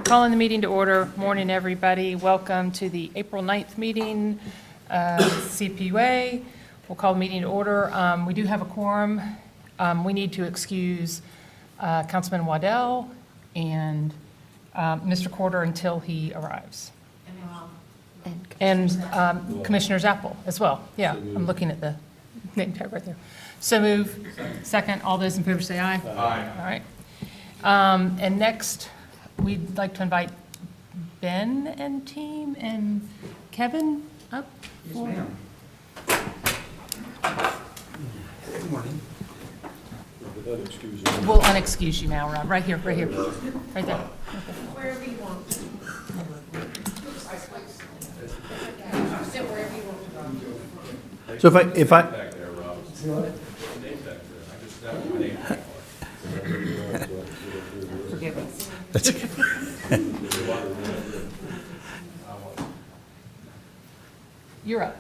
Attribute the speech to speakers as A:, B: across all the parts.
A: Calling the meeting to order. Morning, everybody. Welcome to the April 9th meeting, CFPUA. We'll call the meeting to order. We do have a quorum. We need to excuse Councilman Waddell and Mr. Corder until he arrives. And Commissioner Zappel as well. Yeah, I'm looking at the name tag right there. So move. Second. All those in favor say aye. Aye. All right. And next, we'd like to invite Ben and team and Kevin up.
B: Yes, ma'am. Good morning.
A: We'll unexcuse you now, Rob. Right here, right here. Right there.
C: Wherever you want. Sit wherever you want.
B: So if I
D: Back there, Rob. Name back there. I just snapped my name.
A: Forgive us.
B: that's okay.
A: You're up.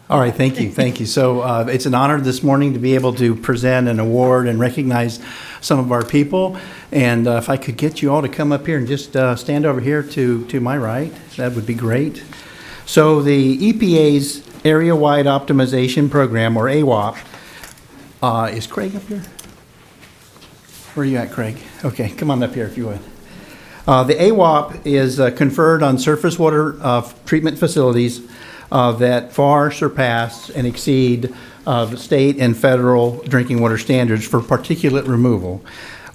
B: All right, thank you. So it's an honor this morning to be able to present an award and recognize some of our people. And if I could get you all to come up here and just stand over here to my right, that would be great. So the EPA's Area-Wide Optimization Program, or AWOP, is Craig up here? Where are you at, Craig? Okay, come on up here if you would. The AWOP is conferred on surface water treatment facilities that far surpass and exceed the state and federal drinking water standards for particulate removal.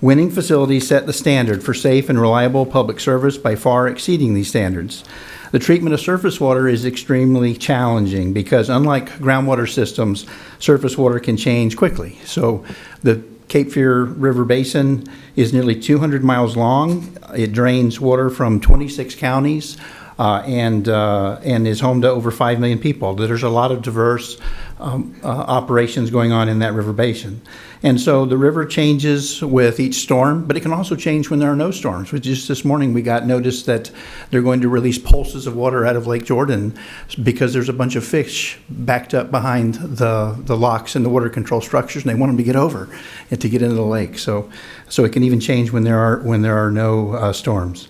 B: Winning facilities set the standard for safe and reliable public service by far exceeding these standards. The treatment of surface water is extremely challenging because unlike groundwater systems, surface water can change quickly. So the Cape Fear River Basin is nearly 200 miles long. It drains water from 26 counties and is home to over 5 million people. There's a lot of diverse operations going on in that river basin. And so the river changes with each storm, but it can also change when there are no storms. Just this morning we got notice that they're going to release pulses of water out of Lake Jordan because there's a bunch of fish backed up behind the locks and the water control structures, and they want them to get over and to get into the lake. So it can even change when there are no storms.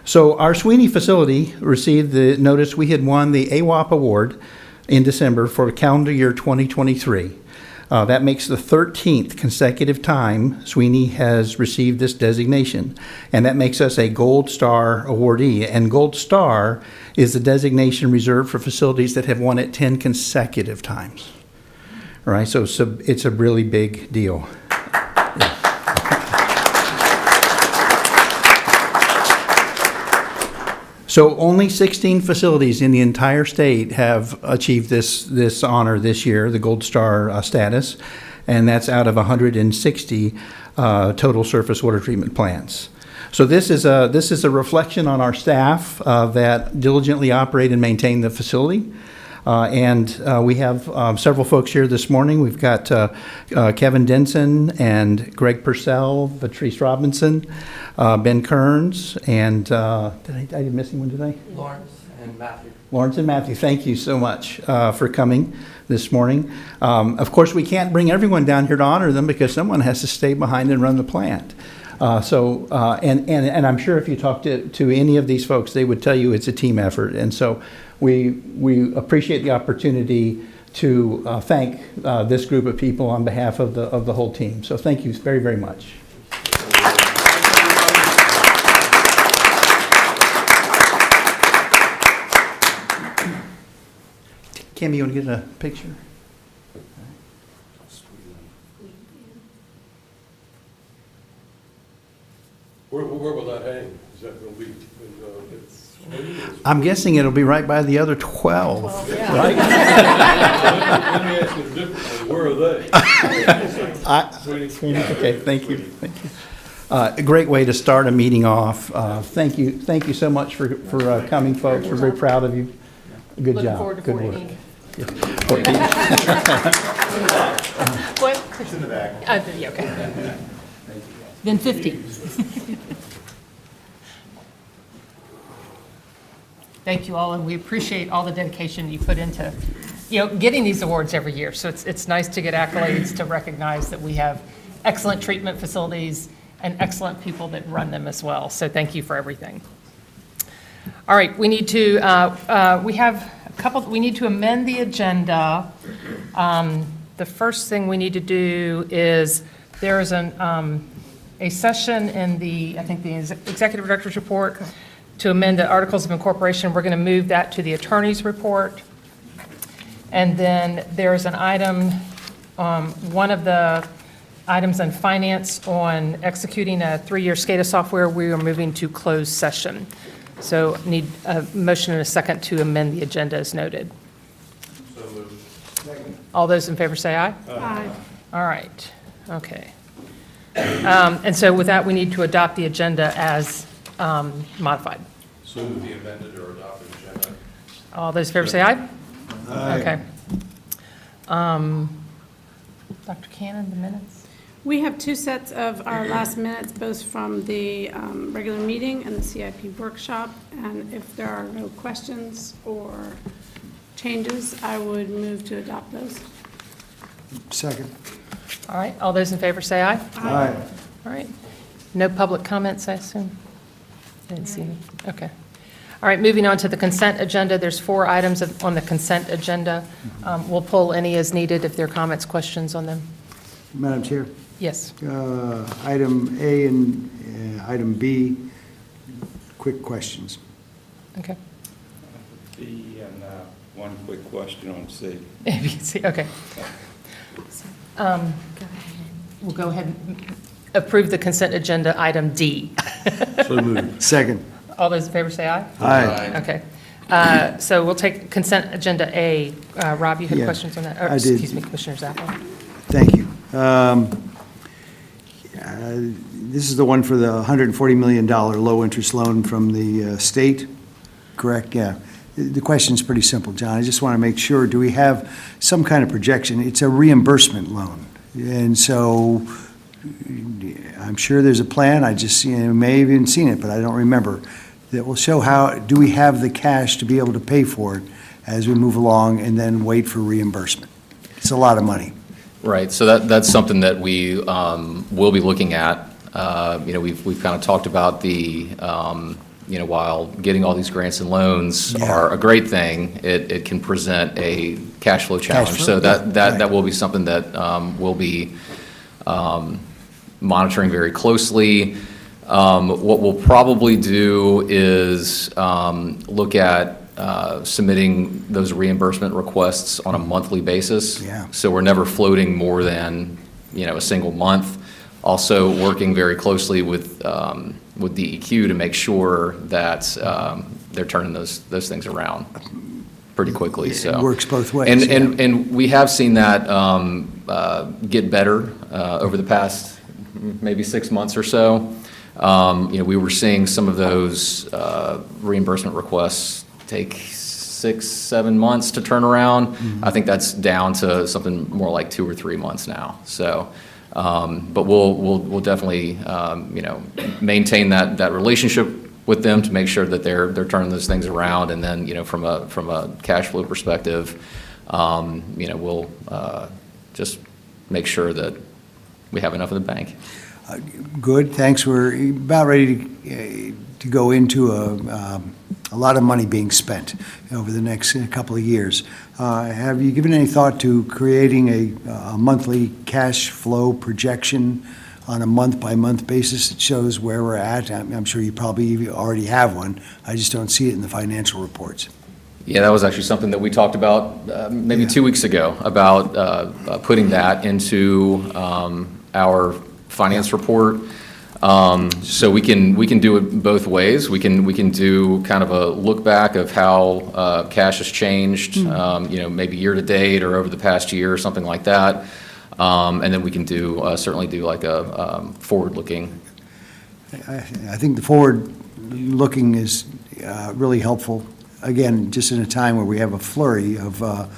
B: So our Sweeney facility received the notice we had won the AWOP award in December for calendar year 2023. That makes the 13th consecutive time Sweeney has received this designation, and that makes us a Gold Star awardee. And Gold Star is the designation reserved for facilities that have won it 10 consecutive times. All right, so it's a really big deal. So only 16 facilities in the entire state have achieved this honor this year, the Gold Star status, and that's out of 160 total surface water treatment plants. So this is a reflection on our staff that diligently operate and maintain the facility. We have several folks here this morning. We've got Kevin Denson and Greg Purcell, Patrice Robinson, Ben Kearns, and I didn't miss anyone today?
E: Lawrence and Matthew.
B: Lawrence and Matthew, thank you so much for coming this morning. Of course, we can't bring everyone down here to honor them because someone has to stay behind and run the plant. And I'm sure if you talk to any of these folks, they would tell you it's a team effort. And so we appreciate the opportunity to thank this group of people on behalf of the whole team. So thank you very, very much. Kim, you want to get a picture?
D: Where will that hang? Is that going to be?
B: I'm guessing it'll be right by the other 12,
A: yeah.
B: right?
D: Let me ask you differently. Where are they?
B: Okay, thank you. A great way to start a meeting off. Thank you so much for coming, folks. We're very proud of you. Good
A: Looking
B: job.
A: forward to
B: Good
A: 14.
B: work. Yeah. 14.
A: What? It's in the back. Yeah, okay. Then 50. Thank you all, and we appreciate all the dedication you put into, getting these awards every year. So it's nice to get accolades to recognize that we have excellent treatment facilities and excellent people that run them as well. So thank you for everything. All right, we need to, we have a couple, we need to amend the agenda. The first thing we need to do is, there is a session in the, I think, the Executive Director's Report to amend the Articles of Incorporation. We're going to move that to the Attorney's Report. And then there's an item, one of the items in finance on executing a 3-year SCADA software, we are moving to closed session. So need a motion and a second to amend the agenda as noted.
D: So moved.
A: All those in favor say aye.
C: Aye.
A: All right, okay. And so with that, we need to adopt the agenda as modified.
D: So move the amended or adopted agenda.
A: All those in favor say aye? Okay. Dr. Cannon, the minutes?
C: We have 2 sets of our last minutes, both from the regular meeting and the CIP workshop. And if there are no questions or changes, I would move to adopt those.
E: Second.
A: All right, all those in favor say aye?
E: Aye.
A: All right. No public comments, I assume? I didn't see any. Okay. All right, moving on to the consent agenda. There's 4 items on the consent agenda. We'll pull any as needed if there are comments, questions on them.
E: Madam Chair,
A: Yes.
E: item A and item B, quick questions.
A: Okay.
F: B and one quick question on C.
A: A, B, C, okay. We'll go ahead and approve the consent agenda, item D.
F: So moved.
E: Second.
A: All those in favor say aye?
E: Aye.
A: Okay. So we'll take consent agenda A. Rob, you had
E: Yeah,
A: questions on that? Or,
E: I did.
A: Excuse me, Commissioner Zappa.
E: Thank you. This is the one for the $140 million low-interest loan from the state, correct? Yeah. The question's pretty simple, John. I just want to make sure, do we have some kind of projection? It's a reimbursement loan. And so I'm sure there's a plan. I just may have even seen it, but I don't remember. That will show how, do we have the cash to be able to pay for it as we move along and then wait for reimbursement? It's a lot of money.
G: Right, so that's something that we will be looking at. We've kind of talked about the, while getting all these grants and loans
E: Yeah.
G: are a great thing, it can present a cash flow challenge.
E: flow,
G: So
E: right.
G: that will be something that we'll be monitoring very closely. What we'll probably do is look at submitting those reimbursement requests on a monthly basis.
E: Yeah.
G: So we're never floating more than, a single month. Also working very closely with DEQ to make sure that they're turning those things around pretty quickly, so.
E: It works both ways.
G: And we have seen that get better over the past maybe 6 months or so. We were seeing some of those reimbursement requests take 6-7 months to turn around.
E: Mm-hmm.
G: I think that's down to something more like 2 or 3 months now. So, but we'll definitely maintain that relationship with them to make sure that they're turning those things around. And then from a cash flow perspective, we'll just make sure that we have enough in the bank.
E: Good, thanks. We're about ready to go into a lot of money being spent over the next couple of years. Have you given any thought to creating a monthly cash flow projection on a month-by-month basis that shows where we're at? I'm sure you probably already have one. I just don't see it in the financial reports.
G: Yeah, that was actually something that we talked about maybe 2 weeks ago, about putting that into our finance report. So we can do it both ways. We can do kind of a look back of how cash has changed, maybe year to date or over the past year or something like that. And then we can certainly do like a forward-looking.
E: I think the forward-looking is really helpful. Again, just in a time where we have a flurry of a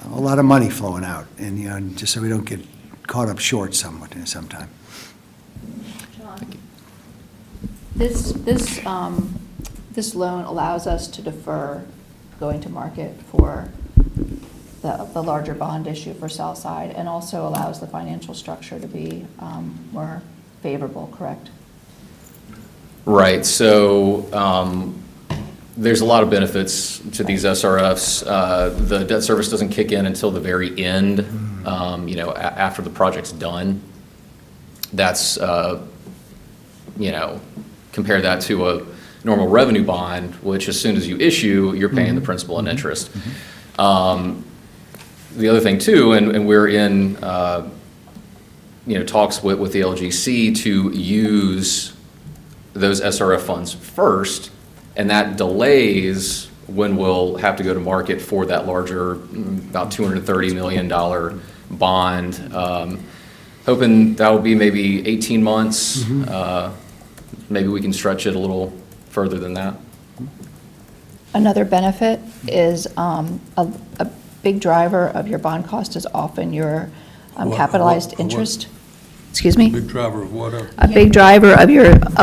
E: lot of money flowing out, and just so we don't get caught up short sometime.
H: This loan allows us to defer going to market for the larger bond issue for Southside, and also allows the financial structure to be more favorable, correct?
G: Right, so there's a lot of benefits to these SRFs. The debt service doesn't kick in until the very end, after the project's done. That's, compare that to a normal revenue bond, which as soon as you issue, you're paying the principal and interest. The other thing too, and we're in, talks with the LGC to use those SRF funds first, and that delays when we'll have to go to market for that larger, about $230 million bond. Hoping that'll be maybe 18 months. Maybe we can stretch it a little further than that.
H: Another benefit is a big driver of your bond cost is often your capitalized
D: what?
H: interest. Excuse me?
D: Big driver of what?
H: A big driver of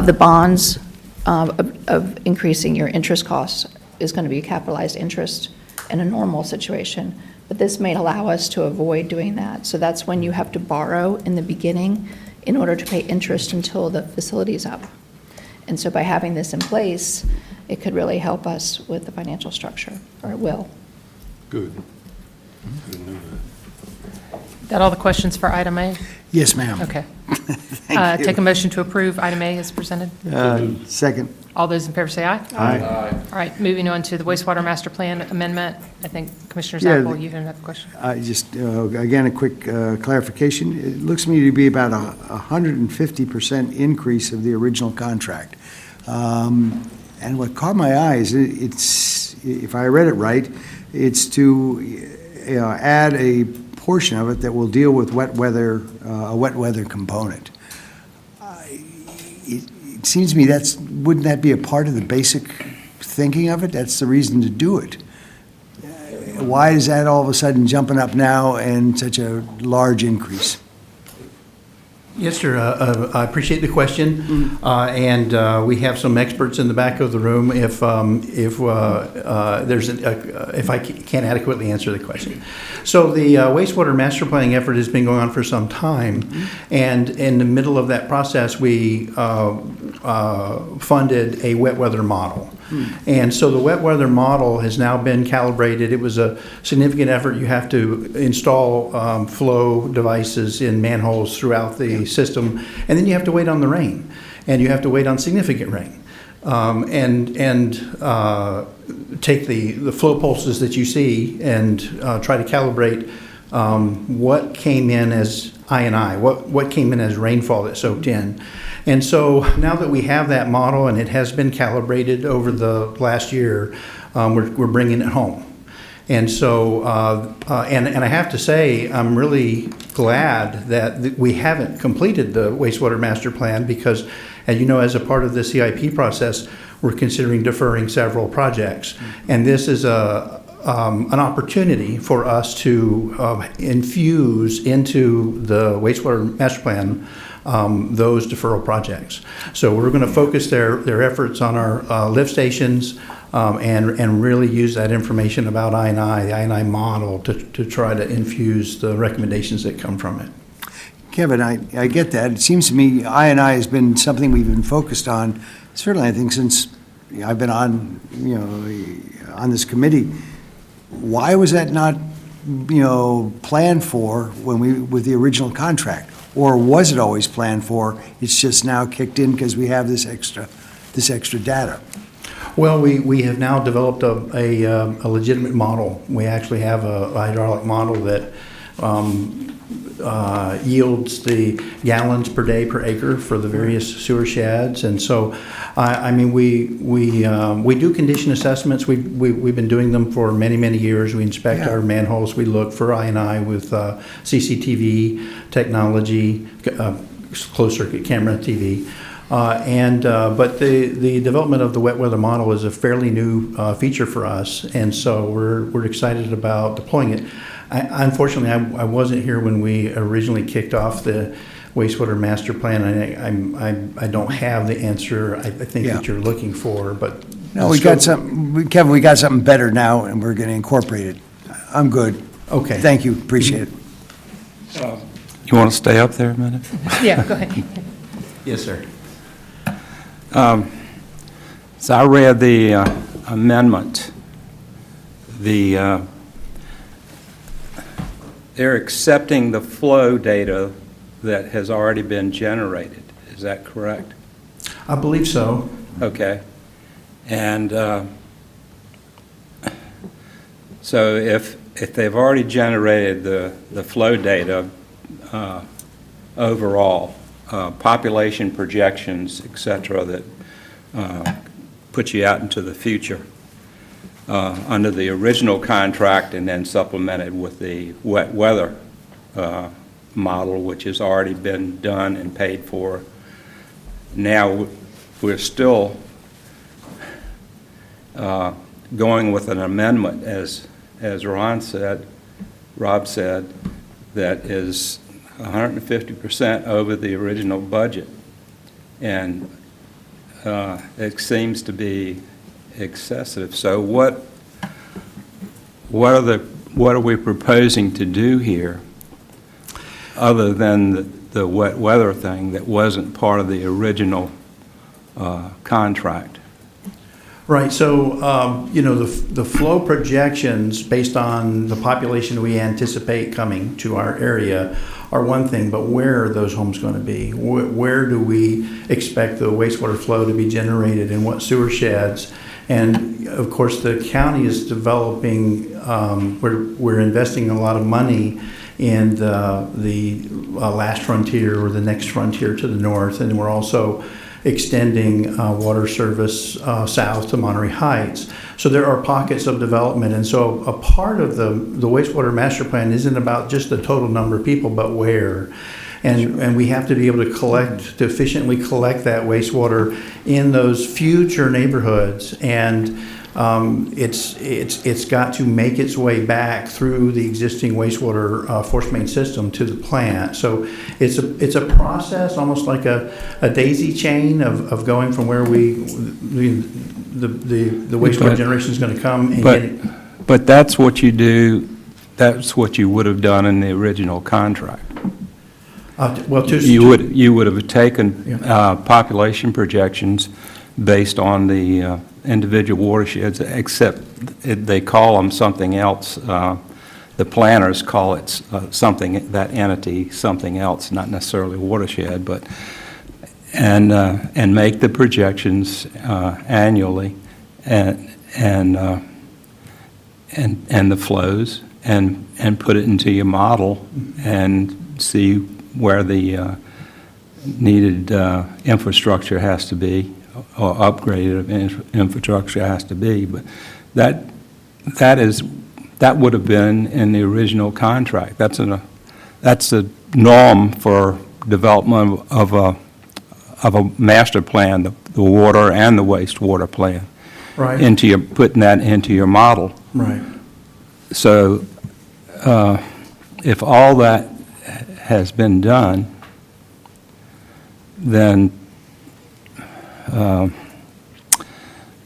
H: the bonds, of increasing your interest costs is going to be capitalized interest in a normal situation. But this may allow us to avoid doing that. So that's when you have to borrow in the beginning in order to pay interest until the facility's up. And so by having this in place, it could really help us with the financial structure, or it will.
D: Good. Didn't know that.
A: That all the questions for item A?
E: Yes, ma'am.
A: Okay.
E: Thank you.
A: Take a motion to approve item A as presented.
E: Second.
A: All those in favor say aye.
E: Aye.
A: All right, moving on to the wastewater master plan amendment. I think Commissioner
E: Yeah,
A: Zappel, you have a question.
E: Just, again, a quick clarification. It looks to me to be about a 150% increase of the original contract. And what caught my eye is it's, if I read it right, it's to add a portion of it that will deal with wet weather, a wet weather component. It seems to me wouldn't that be a part of the basic thinking of it? That's the reason to do it. Why is that all of a sudden jumping up now and such a large increase?
B: Yes, sir. I appreciate the question, and we have some experts in the back of the room. If I can't adequately answer the question, so the wastewater master planning effort has been going on for some time, and in the middle of that process, we funded a wet weather model. And so the wet weather model has now been calibrated. It was a significant effort. You have to install flow devices in manholes throughout the system, and then you have to wait on the rain, and you have to wait on significant rain, and take the flow pulses that you see and try to calibrate what came in as I&I, what came in as rainfall that soaked in. And so now that we have that model and it has been calibrated over the last year, we're bringing it home. And so, and I have to say, I'm really glad that we haven't completed the wastewater master plan because, as you know, as a part of the CIP process, we're considering deferring several projects. And this is an opportunity for us to infuse into the wastewater master plan those deferral projects. So we're going to focus their efforts on our lift stations and really use that information about I&I, the I&I model, to try to infuse the recommendations that come from it.
E: Kevin, I get that. It seems to me I&I has been something we've been focused on, certainly I think since I've been on, on this committee. Why was that not, planned for with the original contract? Or was it always planned for? It's just now kicked in because we have this extra data.
B: Well, we have now developed a legitimate model. We actually have a hydraulic model that yields the gallons per day per acre for the various sewer sheds. And so, we do condition assessments. We've been doing them for many, many years. We inspect our manholes. We look for I&I with CCTV technology, closed circuit camera TV. But the development of the wet weather model is a fairly new feature for us, and so we're excited about deploying it. Unfortunately, I wasn't here when we originally kicked off the wastewater master plan. I don't have the answer I think that you're looking for, but
E: no, we got something, Kevin. We got something better now, and we're going to incorporate it. I'm good.
B: Okay.
E: Thank you. Appreciate it.
F: You want to stay up there a minute?
A: Yeah, go ahead.
B: Yes, sir.
F: So I read the amendment, they're accepting the flow data that has already been generated. Is that correct?
B: I believe so.
F: Okay. And so if they've already generated the flow data overall, population projections, et cetera, that put you out into the future under the original contract and then supplemented with the wet weather model, which has already been done and paid for. Now, we're still going with an amendment, as Rob said, that is 150% over the original budget. And it seems to be excessive. So what are we proposing to do here, other than the wet weather thing that wasn't part of the original contract?
B: Right, so, you know, the flow projections based on the population we anticipate coming to our area are one thing, but where are those homes going to be? Where do we expect the wastewater flow to be generated, and what sewer sheds? And of course, the county is developing, we're investing a lot of money in the last frontier or the next frontier to the north, and we're also extending water service south to Monterey Heights. So there are pockets of development, and so a part of the wastewater master plan isn't about just the total number of people, but where. And we have to be able to efficiently collect that wastewater in those future neighborhoods, and it's got to make its way back through the existing wastewater force main system to the plant. So it's a process, almost like a daisy chain of going from where the wastewater generation is going to come. And
F: but that's what you do. That's what you would have done in the original contract. You would have taken population projections based on the individual watersheds, except they call them something else. The planners call it something, that entity, something else, not necessarily watershed, but and make the projections annually, and the flows, and put it into your model and see where the needed infrastructure has to be, or upgraded infrastructure has to be. But that would have been in the original contract. That's a norm for development of a master plan, the water and the wastewater plan.
B: Right.
F: Putting that into your model.
B: Right.
F: So if all that has been done, then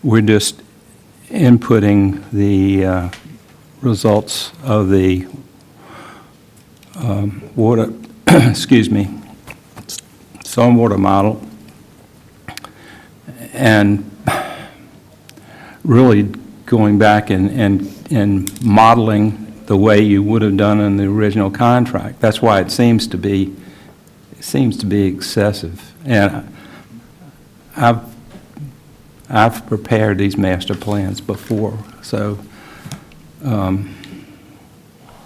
F: we're just inputting the results of the water, stormwater model, and really going back and modeling the way you would have done in the original contract. That's why it seems to be excessive. And I've prepared these master plans before, so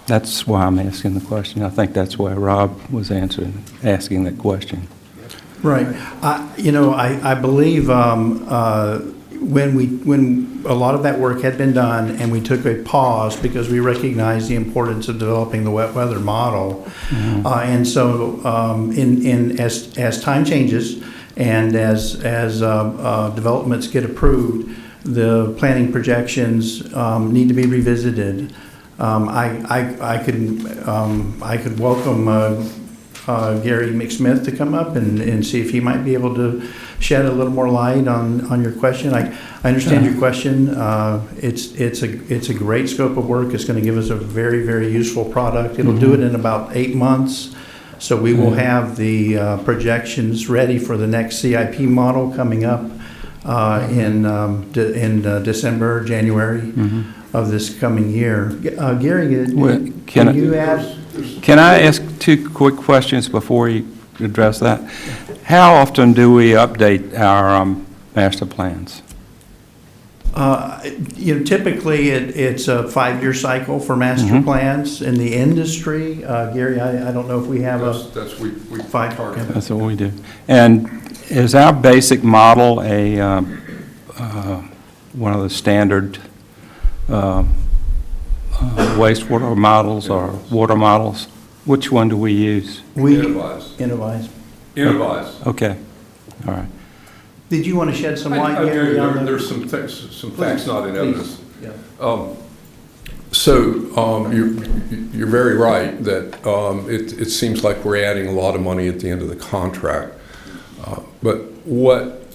F: that's why I'm asking the question. I think that's why Rob was asking that question.
B: Right. I believe when a lot of that work had been done and we took a pause because we recognized the importance of developing the wet weather model. Mm-hmm. And so as time changes and as developments get approved, the planning projections need to be revisited. I could welcome Gary McSmith to come up and see if he might be able to shed a little more light on your question. I understand your question. It's a great scope of work. It's going to give us a very, very useful product. It'll do it in about 8 months. So we will have the projections ready for the next CIP model coming up in December, January of this coming year. Gary,
F: Well,
B: can you add?
F: Can I ask two quick questions before you address that? How often do we update our master plans?
B: Typically, it's a 5-year cycle for master plans in the industry. Gary, I don't know if we have a
D: That's, we
B: five.
D: target.
F: That's what we do. And is our basic model one of the standard wastewater models or water models? Which one do we use?
B: Innovize.
D: Innovize.
F: Okay, all right.
B: Did you want to shed some light, Gary, on the?
D: There's some things, some facts not in evidence.
B: Yeah.
D: So you're very right that it seems like we're adding a lot of money at the end of the contract. But what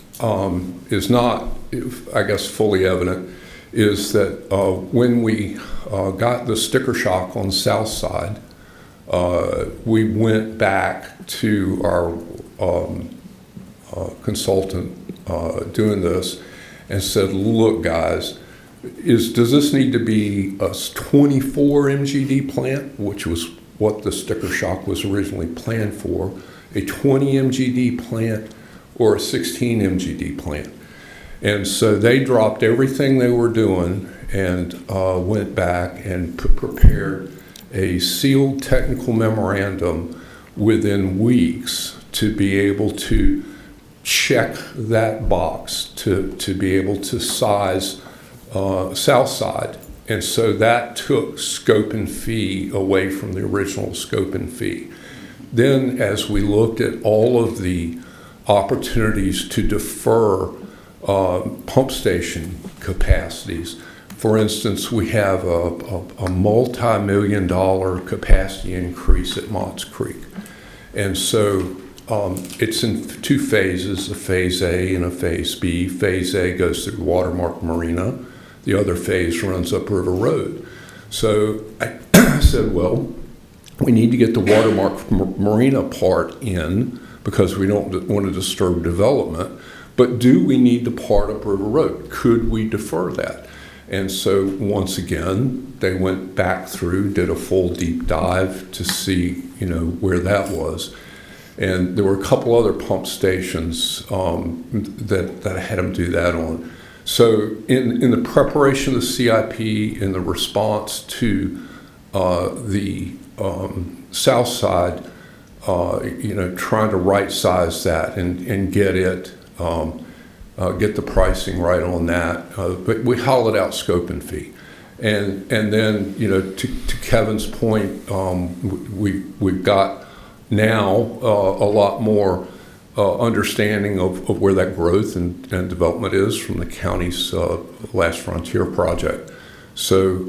D: is not, I guess, fully evident is that when we got the sticker shock on the south side, we went back to our consultant doing this and said, look, guys, does this need to be a 24 MGD plant, which was what the sticker shock was originally planned for, a 20 MGD plant, or a 16 MGD plant? And so they dropped everything they were doing and went back and prepared a sealed technical memorandum within weeks to be able to check that box to be able to size south side. And so that took scope and fee away from the original scope and fee. Then as we looked at all of the opportunities to defer pump station capacities, for instance, we have a multi-million-dollar capacity increase at Mott's Creek. And so it's in 2 phases, a phase A and a phase B. Phase A goes through Watermark Marina. The other phase runs up River Road. So I said, well, we need to get the Watermark Marina part in because we don't want to disturb development. But do we need the part up River Road? Could we defer that? And so once again, they went back through, did a full deep dive to see, where that was. And there were a couple other pump stations that I had them do that on. So in the preparation of the CIP, in the response to the south side, trying to right size that and get it, get the pricing right on that. But we hollowed out scope and fee. And then, to Kevin's point, we've got now a lot more understanding of where that growth and development is from the county's Last Frontier project. So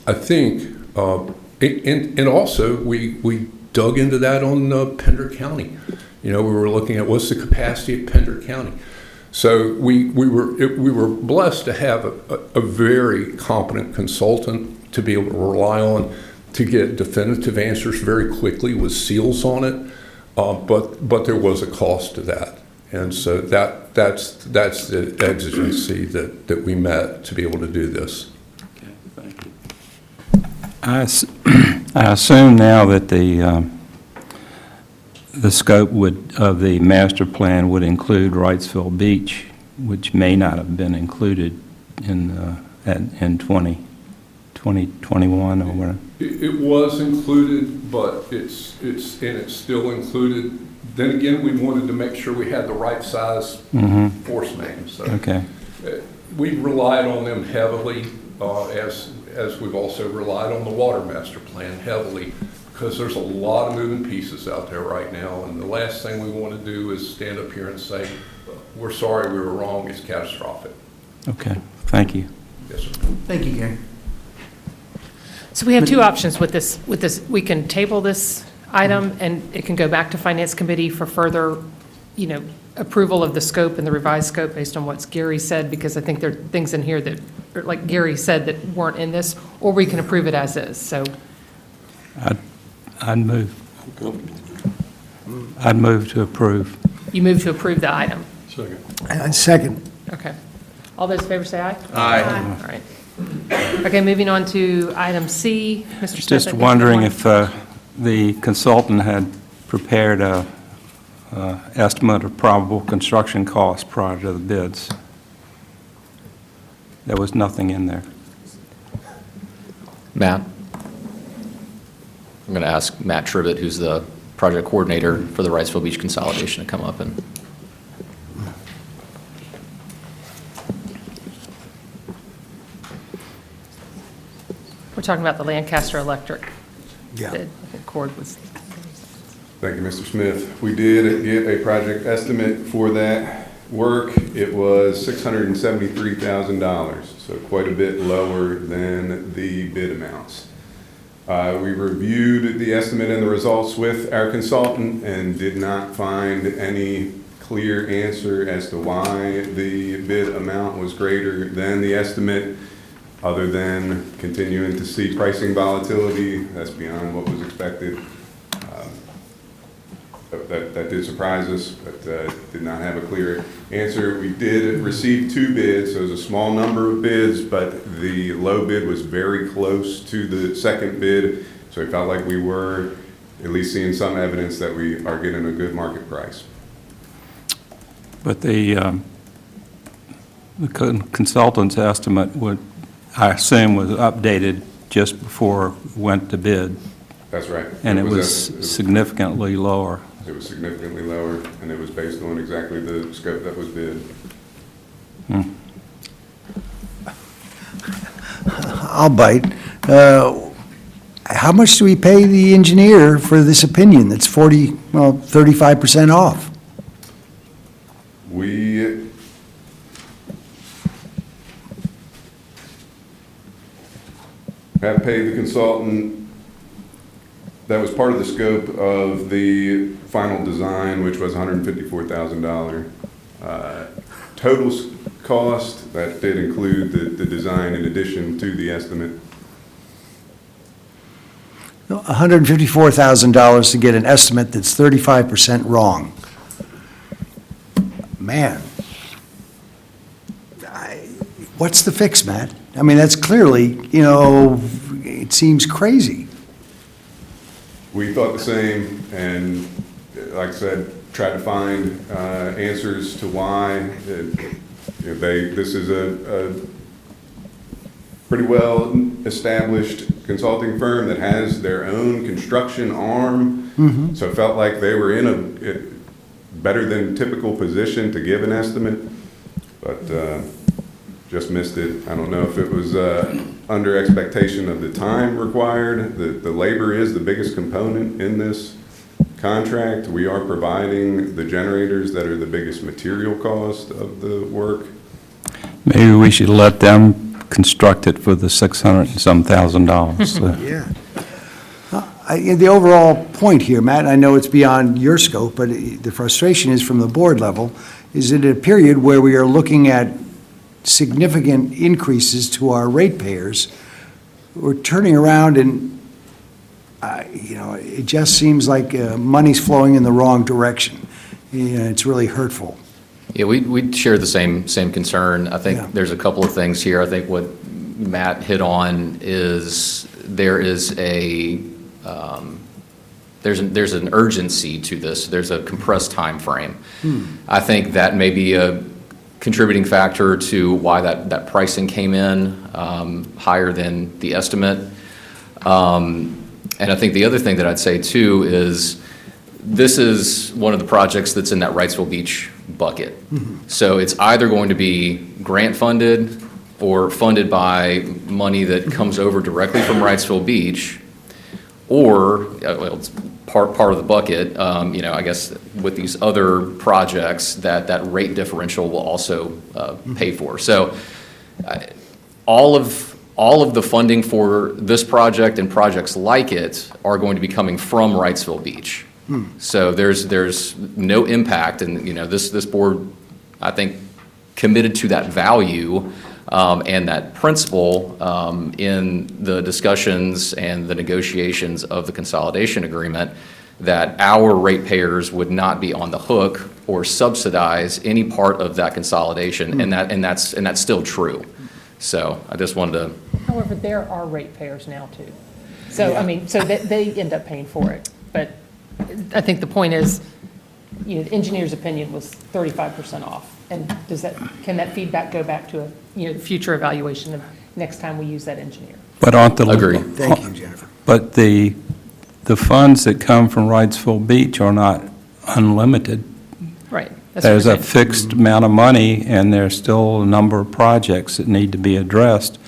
D: I think, and also we dug into that on Pender County. We were looking at what's the capacity at Pender County. So we were blessed to have a very competent consultant to be able to rely on to get definitive answers very quickly with seals on it. But there was a cost to that, and so that's the exigency that we met to be able to do this.
F: Okay, thank you. I assume now that the scope of the master plan would include Wrightsville Beach, which may not have been included in 2021 or whatever.
D: It was included, but it's still included. Then again, we wanted to make sure we had the right size force main. So
F: Okay.
D: We relied on them heavily, as we've also relied on the water master plan heavily, because there's a lot of moving pieces out there right now, and the last thing we want to do is stand up here and say, we're sorry, we were wrong, it's catastrophic.
F: Okay, thank you.
D: Yes, sir.
B: Thank you, Gary.
A: So we have 2 options with this. We can table this item, and it can go back to Finance Committee for further, approval of the scope and the revised scope based on what Gary said, because I think there are things in here that, like Gary said, that weren't in this, or we can approve it as is. So
F: I'd move to approve.
A: you move to approve the item.
E: Second.
A: Okay. All those in favor say aye.
C: Aye.
A: All right. Okay, moving on to item C. Mr. Smith. I
F: Just
A: think you
F: wondering
A: have
F: if the consultant had prepared a estimate of probable construction costs prior to the bids. There was nothing in there.
G: Matt? I'm going to ask Matt Trivett, who's the project coordinator for the Wrightsville Beach consolidation, to come up and.
A: We're talking about the Lancaster Electric
E: Yeah.
A: bid. I think Cord was.
I: Thank you, Mr. Smith. We did get a project estimate for that work. It was $673,000, so quite a bit lower than the bid amounts. We reviewed the estimate and the results with our consultant and did not find any clear answer as to why the bid amount was greater than the estimate, other than continuing to see pricing volatility. That's beyond what was expected. That did surprise us, but did not have a clear answer. We did receive 2 bids, so it was a small number of bids, but the low bid was very close to the second bid, so we felt like we were at least seeing some evidence that we are getting a good market price.
F: But the consultant's estimate would, I assume, was updated just before it went to bid,
I: That's right.
F: and it was significantly lower.
I: It was significantly lower, and it was based on exactly the scope that was bid.
E: I'll bite. How much do we pay the engineer for this opinion that's 35% off?
I: We have paid the consultant. That was part of the scope of the final design, which was $154,000. Total cost, that did include the design in addition to the estimate.
E: $154,000 to get an estimate that's 35% wrong. Man. What's the fix, Matt? I mean, that's clearly, it seems crazy.
I: We thought the same, and like I said, tried to find answers to why. This is a pretty well established consulting firm that has their own construction arm.
E: Mm-hmm.
I: So it felt like they were in a better than typical position to give an estimate, but just missed it. I don't know if it was under expectation of the time required. The labor is the biggest component in this contract. We are providing the generators that are the biggest material cost of the work.
F: Maybe we should let them construct it for the $600,000. So.
E: Yeah. The overall point here, Matt, and I know it's beyond your scope, but the frustration is from the board level, is that at a period where we are looking at significant increases to our ratepayers, we're turning around and, it just seems like money's flowing in the wrong direction. It's really hurtful.
G: Yeah, we share the same concern. I think
E: Yeah.
G: there's a couple of things here. I think what Matt hit on is there's an urgency to this. There's a compressed time frame. I think that may be a contributing factor to why that pricing came in higher than the estimate. And I think the other thing that I'd say too is this is one of the projects that's in that Wrightsville Beach bucket. So it's either going to be grant funded or funded by money that comes over directly from Wrightsville Beach, or well, it's part of the bucket. I guess with these other projects that rate differential will also pay for. So all of the funding for this project and projects like it are going to be coming from Wrightsville Beach. So there's no impact, and this board, I think, committed to that value and that principle in the discussions and the negotiations of the consolidation agreement, that our ratepayers would not be on the hook or subsidize any part of that consolidation, and that's still true. So I just wanted to.
A: However, there are ratepayers now too. So, I mean, so they end up paying for it. But I think the point is, you know, the engineer's opinion was 35% off. And can that feedback go back to the future evaluation of next time we use that engineer?
F: But aren't the...
G: Agree.
E: Thank you, Jennifer.
F: But the funds that come from Wrightsville Beach are not unlimited.
A: Right. That's what
F: There's
A: we're
F: a
A: saying.
F: fixed amount of money, and there's still a number of projects that need to be addressed.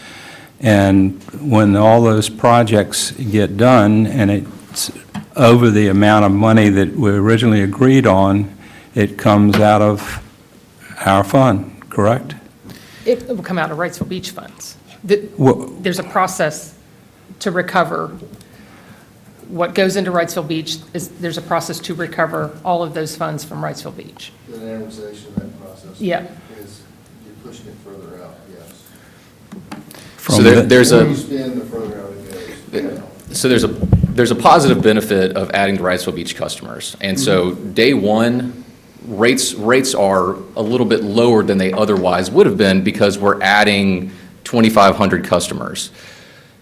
F: And when all those projects get done, and it's over the amount of money that we originally agreed on, it comes out of our fund, correct?
A: It will come out of Wrightsville Beach funds.
F: Well-
A: There's a process to recover. What goes into Wrightsville Beach there's a process to recover all of those funds from Wrightsville Beach.
J: The amortization of that process.
A: Yeah.
J: Is, you're pushing it further out, yes.
G: So there's
J: The more
G: a.
J: you spend, the further out it goes.
G: So there's a positive benefit of adding to Wrightsville Beach customers. And so day one, rates are a little bit lower than they otherwise would have been because we're adding 2,500 customers.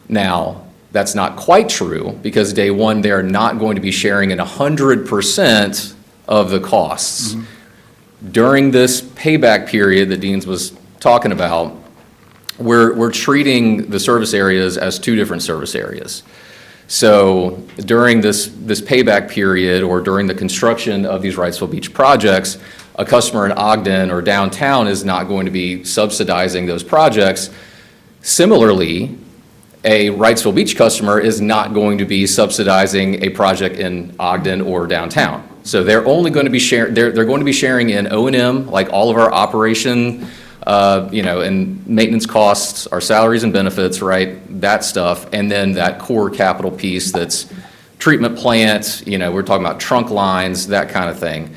G: Now, that's not quite true because day one, they're not going to be sharing in 100% of the costs. During this payback period that Dean's was talking about, we're treating the service areas as two different service areas. So during this payback period or during the construction of these Wrightsville Beach projects, a customer in Ogden or downtown is not going to be subsidizing those projects. Similarly, a Wrightsville Beach customer is not going to be subsidizing a project in Ogden or downtown. So they're only going to be they're going to be sharing in O&M, like all of our operation, and maintenance costs, our salaries and benefits, right? That stuff, and then that core capital piece that's treatment plant, we're talking about trunk lines, that kind of thing.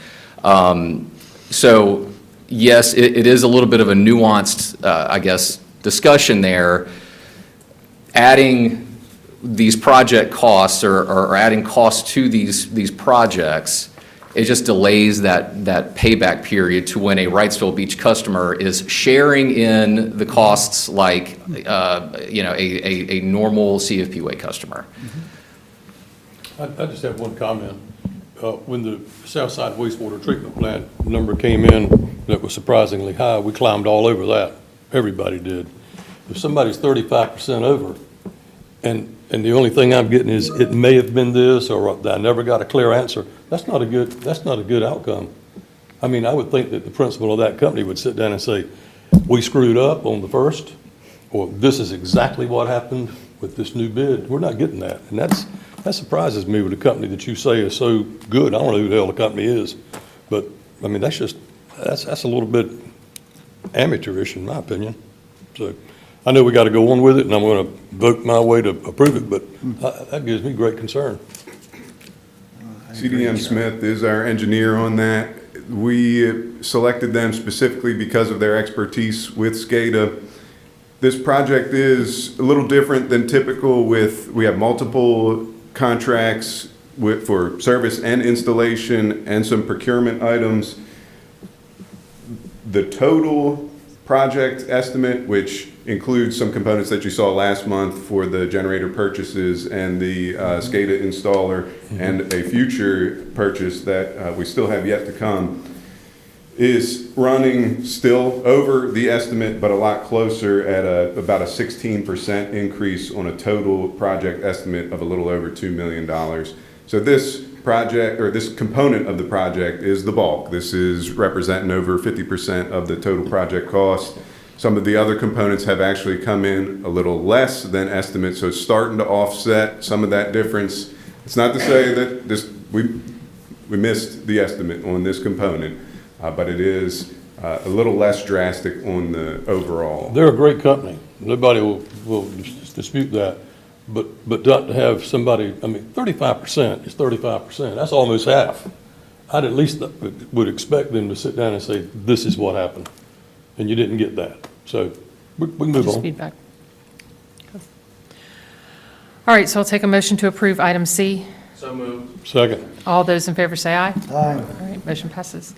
G: So yes, it is a little bit of a nuanced, discussion there. Adding these project costs or adding costs to these projects, it just delays that payback period to when a Wrightsville Beach customer is sharing in the costs like, a normal CFPUA customer.
K: I just have one comment. When the Southside wastewater treatment plant number came in that was surprisingly high, we climbed all over that. Everybody did. If somebody's 35% over, and the only thing I'm getting is it may have been this, or I never got a clear answer, that's not a good outcome. I mean, I would think that the principal of that company would sit down and say, we screwed up on the first, or this is exactly what happened with this new bid. We're not getting that. And that surprises me with a company that you say is so good. I don't know who the hell the company is, but I mean, that's a little bit amateurish in my opinion. So I know we got to go on with it, and I'm going to vote my way to approve it, but that gives me great concern.
I: CDM Smith is our engineer on that. We selected them specifically because of their expertise with SCADA. This project is a little different than typical we have multiple contracts for service and installation and some procurement items. The total project estimate, which includes some components that you saw last month for the generator purchases and the SCADA installer and a future purchase that we still have yet to come, is running still over the estimate, but a lot closer at about a 16% increase on a total project estimate of a little over $2 million. So this project, or this component of the project, is the bulk. This is representing over 50% of the total project cost. Some of the other components have actually come in a little less than estimate, so it's starting to offset some of that difference. It's not to say that we missed the estimate on this component, but it is a little less drastic on the overall.
K: They're a great company. Nobody will dispute that. But not to have somebody, 35% is 35%. That's almost half. I'd at least would expect them to sit down and say, this is what happened. And you didn't get that. So we can move
A: Just
K: on.
A: feedback. All right, so I'll take a motion to approve item C.
K: Second.
A: All those in favor say aye.
E: Aye.
A: All right, motion passes.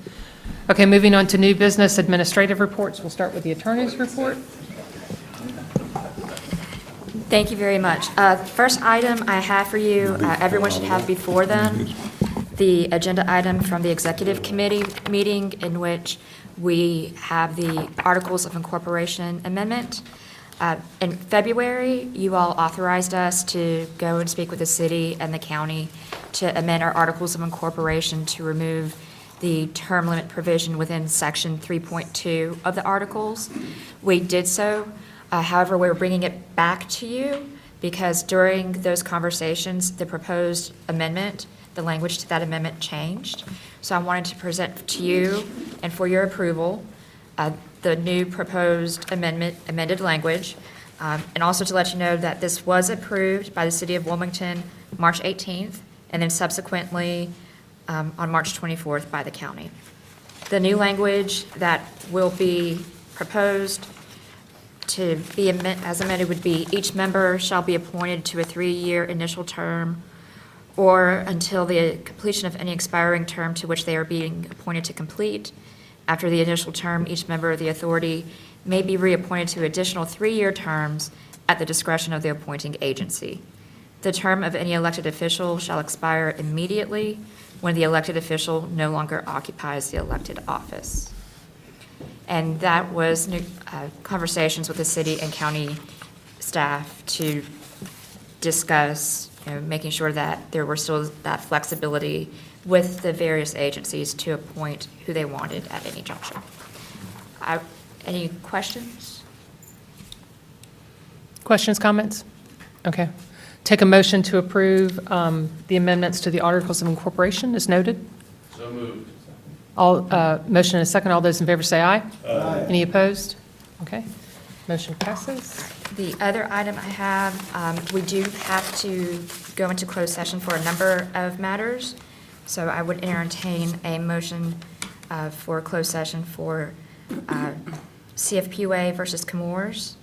A: Okay, moving on to new business administrative reports. We'll start with the attorney's report.
L: Thank you very much. First item I have for you, everyone should have before them the agenda item from the executive committee meeting in which we have the Articles of Incorporation amendment. In February, you all authorized us to go and speak with the city and the county to amend our Articles of Incorporation to remove the term limit provision within Section 3.2 of the Articles. We did so. However, we're bringing it back to you because during those conversations, the proposed amendment, the language to that amendment changed. So I wanted to present to you and for your approval the new proposed amended language, and also to let you know that this was approved by the City of Wilmington March 18th, and then subsequently on March 24th by the county. The new language that will be proposed to be as amended would be each member shall be appointed to a 3-year initial term or until the completion of any expiring term to which they are being appointed to complete. After the initial term, each member of the authority may be reappointed to additional 3-year terms at the discretion of the appointing agency. The term of any elected official shall expire immediately when the elected official no longer occupies the elected office. And that was conversations with the city and county staff to discuss, making sure that there were still that flexibility with the various agencies to appoint who they wanted at any juncture. Any questions?
A: Questions, comments? Okay. Take a motion to approve the amendments to the Articles of Incorporation as noted.
K: So moved.
A: Motion and a second. All those in favor say aye. Aye. Any opposed? Okay. Motion passes.
L: The other item I have, we do have to go into closed session for a number of matters. So I would entertain a motion for a closed session for CFPUA versus Chemours,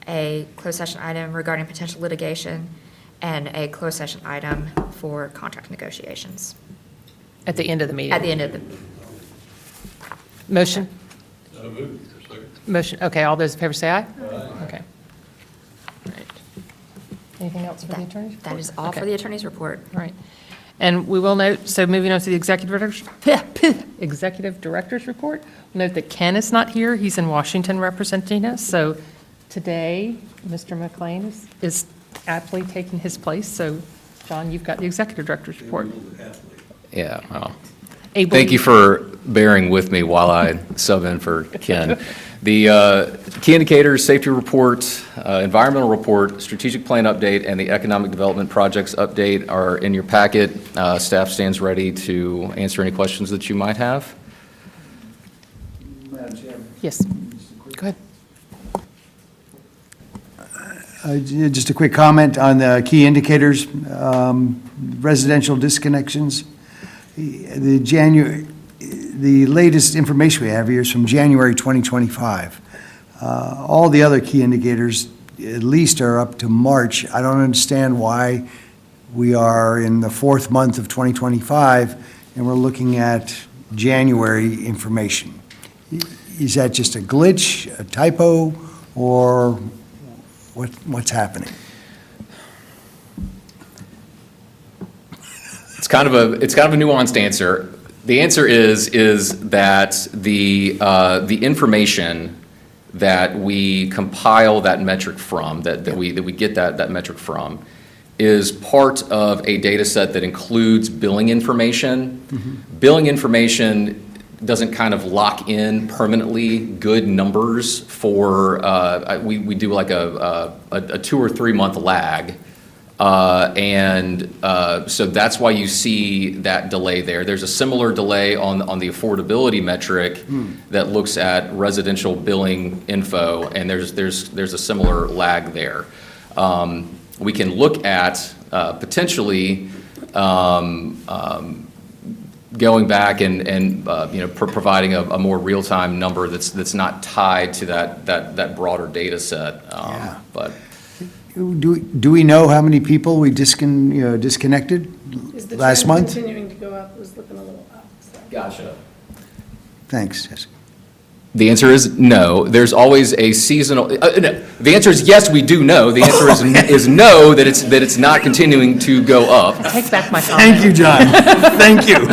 L: a closed session item regarding potential litigation, and a closed session item for contract negotiations.
A: At the end of the meeting.
L: At the end of the,
A: Motion?
K: So moved. Second.
A: Motion, okay, all those in favor say aye? Okay. All right. Anything else for the attorney's report?
L: that is all
A: Okay.
L: for the attorney's report.
A: All right. And we will note, so moving on to the executive director's report, we'll note that Ken is not here. He's in Washington representing us. So today, Mr. McLean is aptly taking his place. So, John, you've got the executive director's report.
G: Yeah, well,
A: Ably-
G: thank you for bearing with me while I sub in for Ken. The key indicators, safety report, environmental report, strategic plan update, and the economic development projects update are in your packet. Staff stands ready to answer any questions that you might have.
E: Madam Chairman.
A: Yes. Go ahead.
E: Just a quick comment on the key indicators, residential disconnections. The latest information we have here is from January 2025. All the other key indicators, at least, are up to March. I don't understand why we are in the 4th month of 2025 and we're looking at January information. Is that just a glitch, a typo, or what's happening?
G: It's kind of a nuanced answer. The answer is that the information that we compile that metric from, that we get that metric from, is part of a data set that includes billing information. Mm-hmm. Billing information doesn't kind of lock in permanently good numbers for, we do like a 2 or 3 month lag. So that's why you see that delay there. There's a similar delay on the affordability metric that looks at residential billing info, and there's a similar lag there. We can look at potentially going back and providing a more real-time number that's not tied to that broader data set.
E: Yeah.
G: But
E: Do we know how many people we disconnected
C: Is the
E: last
C: trend
E: month?
C: continuing to go up? It was looking a little up, so.
G: Gotcha.
E: Thanks, Jessica.
G: The answer is no. There's always a seasonal, no. The answer is yes, we do know. The answer is no, that it's not continuing to go up.
A: Take back my comment.
E: Thank you, John. Thank you.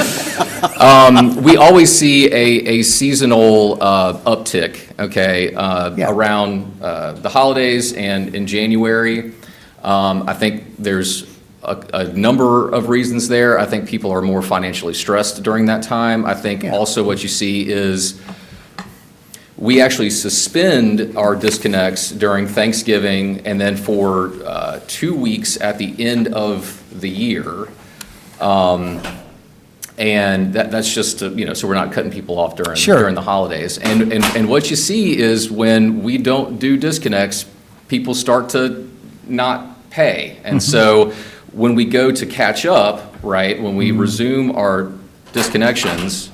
G: We always see a seasonal uptick, okay,
E: Yeah.
G: around the holidays and in January. I think there's a number of reasons there. I think people are more financially stressed during that time. I think
E: Yeah.
G: also what you see is we actually suspend our disconnects during Thanksgiving and then for 2 weeks at the end of the year. And that's just to, so we're not cutting people off during
E: Sure.
G: during the holidays. And what you see is when we don't do disconnects, people start to not pay. And so when we go to catch up, right, when we resume our disconnections,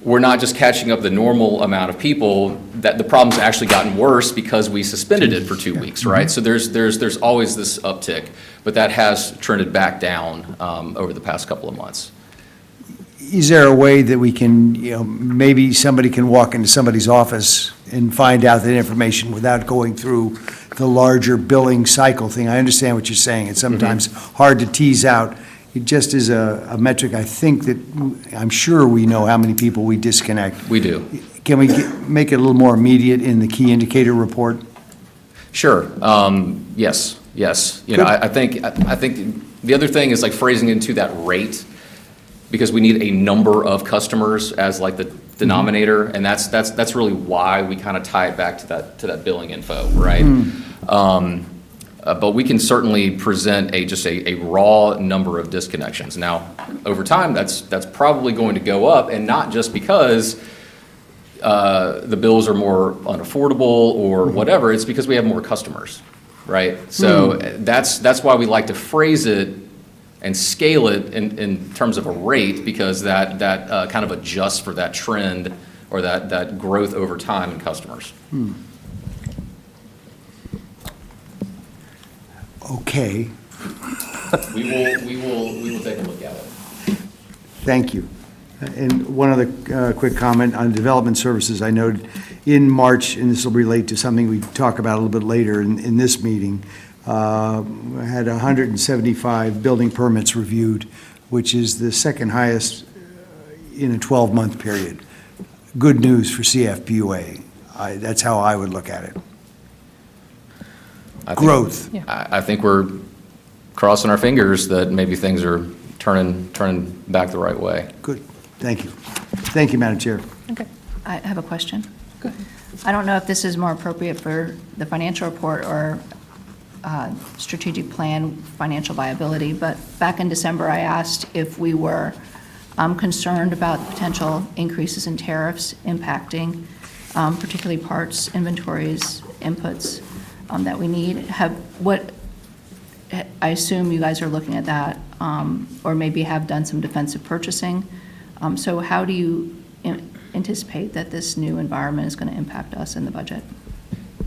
G: we're not just catching up the normal amount of people, that the problem's actually gotten worse because we suspended it for 2 weeks, right? So there's always this uptick, but that has trended back down over the past couple of months.
E: Is there a way that we can, maybe somebody can walk into somebody's office and find out that information without going through the larger billing cycle thing? I understand what you're saying. It's sometimes hard to tease out. It just is a metric, I think that, I'm sure we know how many people we disconnect.
G: We do.
E: Can we make it a little more immediate in the key indicator report?
G: Sure. Yes.
E: Good.
G: I think the other thing is like phrasing into that rate, because we need a number of customers as like the denominator, and that's really why we kind of tie it back to that billing info, right? But we can certainly present just a raw number of disconnections. Now, over time, that's probably going to go up, and not just because the bills are more unaffordable or whatever. It's because we have more customers, right? So that's why we like to phrase it and scale it in terms of a rate, because that kind of adjusts for that trend or that growth over time in customers.
E: Okay,
G: We will take a look at it.
E: thank you. And one other quick comment on development services. I noted in March, and this will relate to something we talk about a little bit later in this meeting, I had 175 building permits reviewed, which is the second highest in a 12-month period. Good news for CFPUA. That's how I would look at it. Growth.
G: I think we're crossing our fingers that maybe things are turning back the right way.
E: Good. Thank you. Thank you, Madam Chair.
A: Okay.
H: I have a question.
A: Go ahead.
H: I don't know if this is more appropriate for the financial report or strategic plan financial viability, but back in December, I asked if we were concerned about potential increases in tariffs impacting particularly parts, inventories, inputs that we need. I assume you guys are looking at that, or maybe have done some defensive purchasing. So how do you anticipate that this new environment is going to impact us in the budget?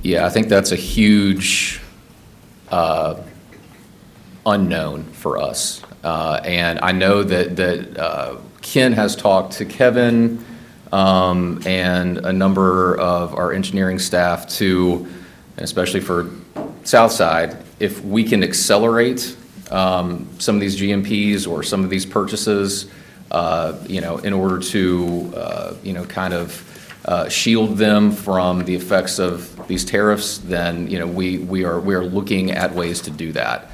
G: Yeah, I think that's a huge unknown for us. And I know that Ken has talked to Kevin and a number of our engineering staff to, and especially for Southside, if we can accelerate some of these GMPs or some of these purchases, in order to, kind of shield them from the effects of these tariffs, then, we are looking at ways to do that.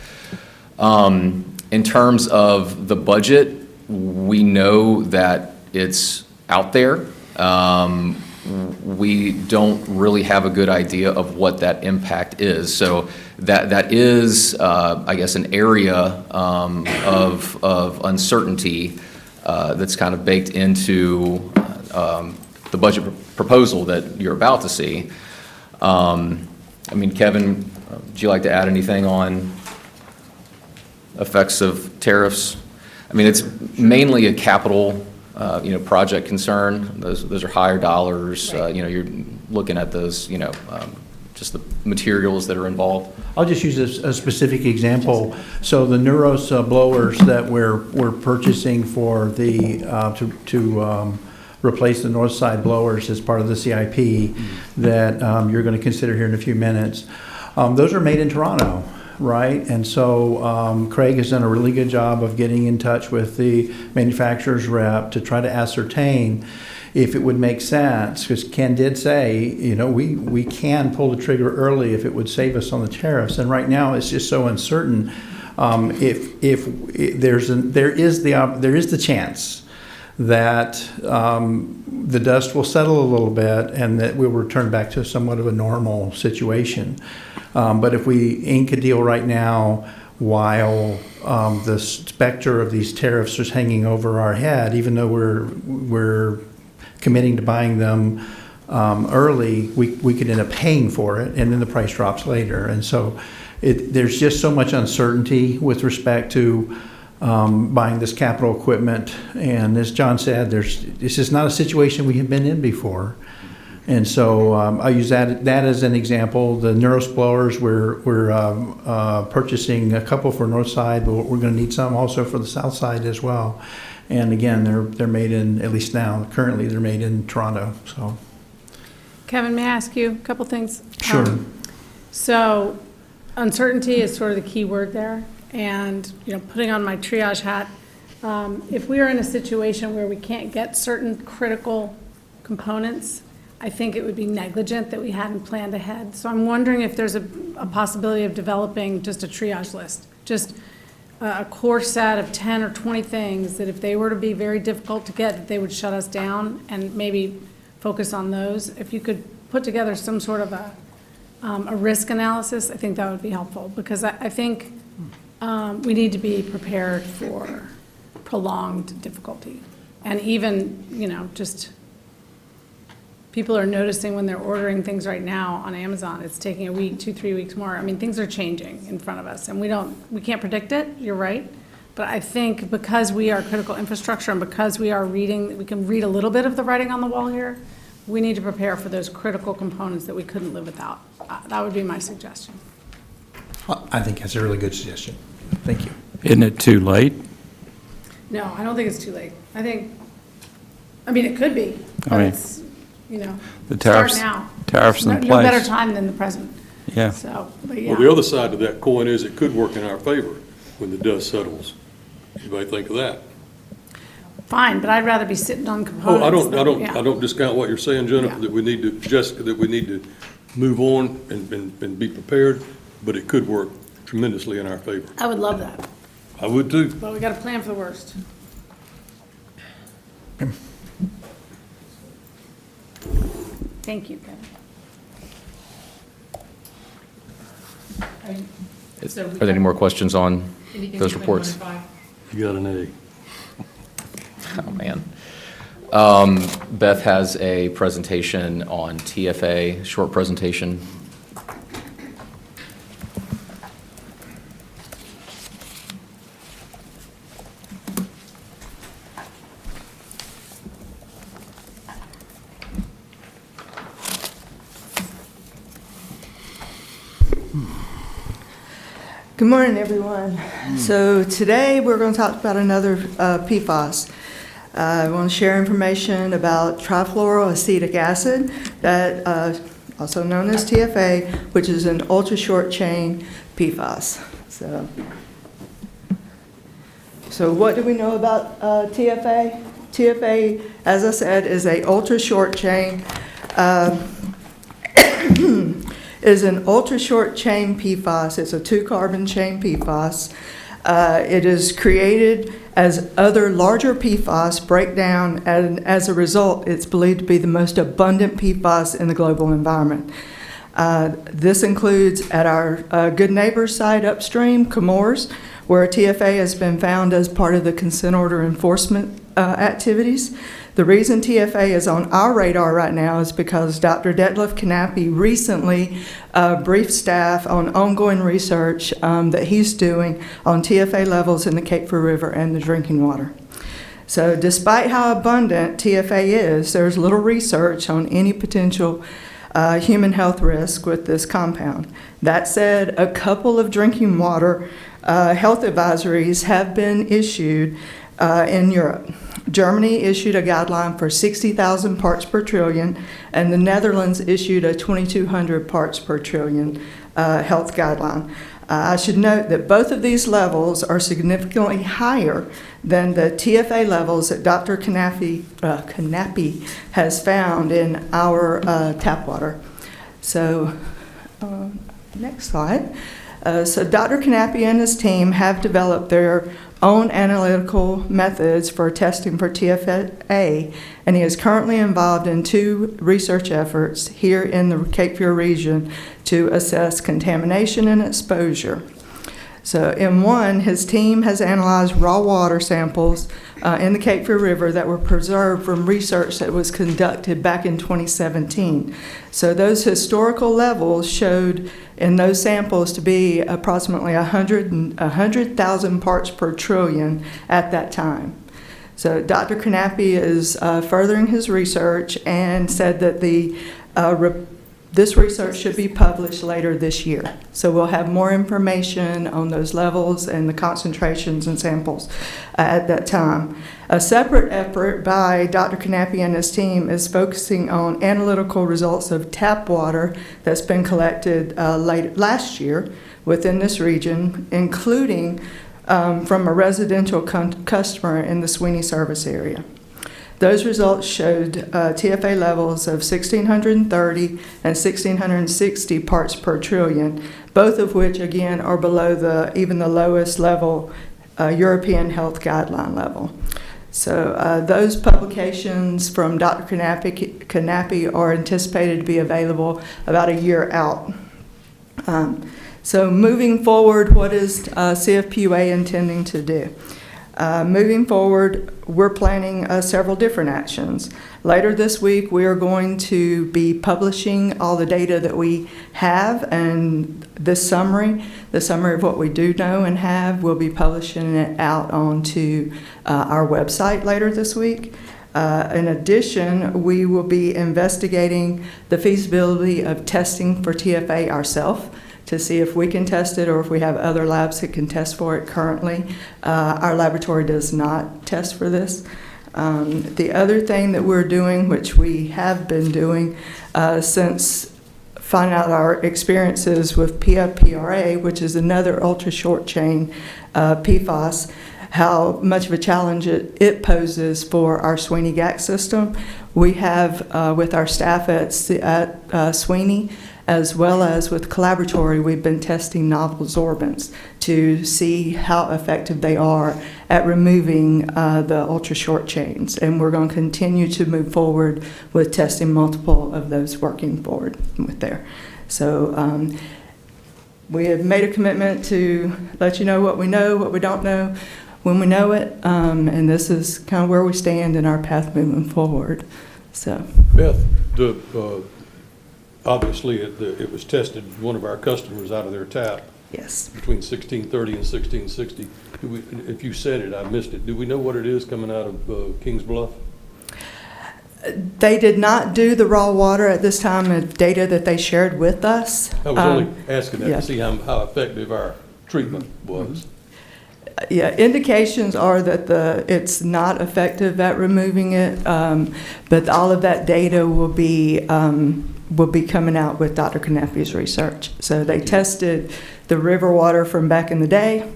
G: In terms of the budget, we know that it's out there. We don't really have a good idea of what that impact is. So that is, I guess, an area of uncertainty that's kind of baked into the budget proposal that you're about to see. Kevin, would you like to add anything on effects of tariffs? It's mainly a capital project concern. Those are higher dollars.
A: Right.
G: You're looking at those, just the materials that are involved?
B: I'll just use a specific example. So the Neuros blowers that we're purchasing for the, to replace the north side blowers as part of the CIP that you're going to consider here in a few minutes, those are made in Toronto, right? And so Craig has done a really good job of getting in touch with the manufacturer's rep to try to ascertain if it would make sense, because Ken did say, you know, we can pull the trigger early if it would save us on the tariffs. And right now, it's just so uncertain. If there is the chance that the dust will settle a little bit and that we'll return back to somewhat of a normal situation. But if we ink a deal right now while the specter of these tariffs is hanging over our head, even though we're committing to buying them early, we could end up paying for it, and then the price drops later. And so there's just so much uncertainty with respect to buying this capital equipment. And as John said, this is not a situation we have been in before. And so I use that as an example. The Neuros blowers, we're purchasing a couple for north side, but we're going to need some also for the south side as well. And again, they're made in, at least now, currently they're made in Toronto. So,
C: Kevin, may I ask you a couple things?
B: Sure.
C: So uncertainty is sort of the key word there. And, you know, putting on my triage hat, if we are in a situation where we can't get certain critical components, I think it would be negligent that we hadn't planned ahead. So I'm wondering if there's a possibility of developing just a triage list, just a core set of 10 or 20 things that if they were to be very difficult to get, that they would shut us down, and maybe focus on those. If you could put together some sort of a risk analysis, I think that would be helpful, because I think we need to be prepared for prolonged difficulty. And even, you know, just people are noticing when they're ordering things right now on Amazon, it's taking a week, 2-3 weeks more. I mean, things are changing in front of us, and we can't predict it, you're right. But I think because we are critical infrastructure and because we can read a little bit of the writing on the wall here, we need to prepare for those critical components that we couldn't live without. That would be my suggestion.
B: Well, I think that's a really good suggestion. Thank you.
F: Isn't it too late?
C: No, I don't think it's too late. I mean, it could be,
F: I
C: but
F: mean,
C: it's, you know,
F: The
C: start
F: tariffs,
C: now.
F: tariffs in
C: No
F: place.
C: better time than the present.
F: Yeah.
C: So, but
K: Well, the
C: yeah.
K: other side of that coin is it could work in our favor when the dust settles. Anybody think of that?
C: Fine, but I'd rather be sitting on
K: Oh,
C: components.
K: I don't discount what you're saying, Jennifer,
C: Yeah.
K: that we need to move on and be prepared, but it could work tremendously in our favor.
C: I would love that,
K: I would too.
C: but we got to plan for the worst. Thank you, Kevin.
G: Are there any more questions on those reports?
K: You got an A.
G: Oh, man. Beth has a presentation on TFA, short presentation.
M: Good morning, everyone. So today we're going to talk about another PFAS. I want to share information about trifluoroacetic acid, that also known as TFA, which is an ultra-short chain PFAS. So what do we know about TFA? TFA, as I said, is a ultra-short chain. Is an ultra-short chain PFAS. It's a 2-carbon chain PFAS. It is created as other larger PFAS break down, and as a result, it's believed to be the most abundant PFAS in the global environment. This includes at our good neighbor site upstream, Comores, where TFA has been found as part of the consent order enforcement activities. The reason TFA is on our radar right now is because Dr. Detlef Knappe recently briefed staff on ongoing research that he's doing on TFA levels in the Cape Fear River and the drinking water. So despite how abundant TFA is, there's little research on any potential human health risk with this compound. That said, a couple of drinking water health advisories have been issued in Europe. Germany issued a guideline for 60,000 parts per trillion, and the Netherlands issued a 2,200 parts per trillion health guideline. I should note that both of these levels are significantly higher than the TFA levels that Dr. Knappe has found in our tap water. So, next slide. So Dr. Knappe and his team have developed their own analytical methods for testing for TFA, and he is currently involved in 2 research efforts here in the Cape Fear region to assess contamination and exposure. So in one, his team has analyzed raw water samples in the Cape Fear River that were preserved from research that was conducted back in 2017. So those historical levels showed in those samples to be approximately 100,000 parts per trillion at that time. So Dr. Knappe is furthering his research and said that this research should be published later this year. So we'll have more information on those levels and the concentrations and samples at that time. A separate effort by Dr. Knappe and his team is focusing on analytical results of tap water that's been collected last year within this region, including from a residential customer in the Sweeney service area. Those results showed TFA levels of 1,630 and 1,660 parts per trillion, both of which, again, are below even the lowest level European health guideline level. So those publications from Dr. Knappe are anticipated to be available about a year out. So moving forward, what is CFPUA intending to do? Moving forward, we're planning several different actions. Later this week, we are going to be publishing all the data that we have, and this summary, the summary of what we do know and have, we'll be publishing it out onto our website later this week. In addition, we will be investigating the feasibility of testing for TFA ourselves, to see if we can test it or if we have other labs that can test for it currently. Our laboratory does not test for this. The other thing that we're doing, which we have been doing since finding out our experiences with CFPUA, which is another ultra-short chain PFAS, how much of a challenge it poses for our Sweeney GAC system. We have, with our staff at Sweeney, as well as with Collaboratory, we've been testing novel sorbents to see how effective they are at removing the ultra-short chains. And we're going to continue to move forward with testing multiple of those working forward with there. So we have made a commitment to let you know what we know, what we don't know, when we know it, and this is kind of where we stand in our path moving forward. So,
K: Beth, obviously, it was tested, one of our customers out of their tap.
M: Yes.
K: Between 1630 and 1660. If you said it, I missed it. Do we know what it is coming out of Kings Bluff?
M: They did not do the raw water at this time of data that they shared with us.
K: I was only asking that
M: yeah.
K: to see how effective our treatment was.
M: Yeah, indications are that it's not effective at removing it, but all of that data will be coming out with Dr. Knappe's research. So they tested the river water from back in the day,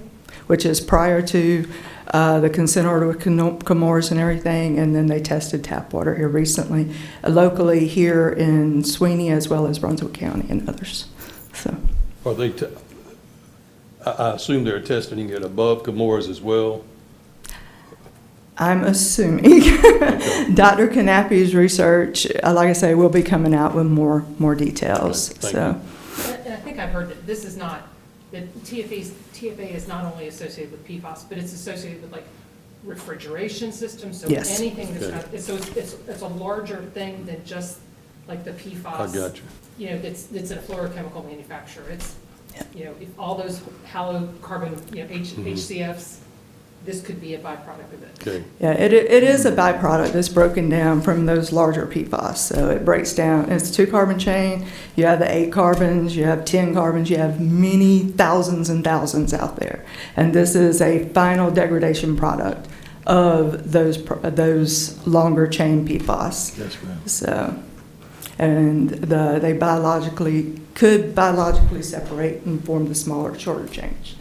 M: which is prior to the consent order with Comores and everything, and then they tested tap water here recently, locally here in Sweeney as well as Brunswick County and others. So,
K: Are they? I assume they're testing it above Comores as well.
M: I'm assuming Dr. Knappe's research, like I say, will be coming out with more details.
K: Thank
M: so,
K: you.
A: And I think I've heard that this is not, that TFA is not only associated with PFAS, but it's associated with like refrigeration systems. So
M: Yes.
A: anything that's not, so it's a larger thing than just like the PFAS.
K: I got you.
A: You know, it's a fluorochemical manufacturer. It's, you know, if all those halocarbon, HCFs, this could be a byproduct of it.
K: Okay.
M: Yeah, it is a byproduct that's broken down from those larger PFAS. So it breaks down, it's a 2-carbon chain, you have the 8 carbons, you have 10 carbons, you have many thousands and thousands out there. And this is a final degradation product of those longer chain PFAS.
K: That's right.
M: So, and they could biologically separate and form the smaller, shorter chains.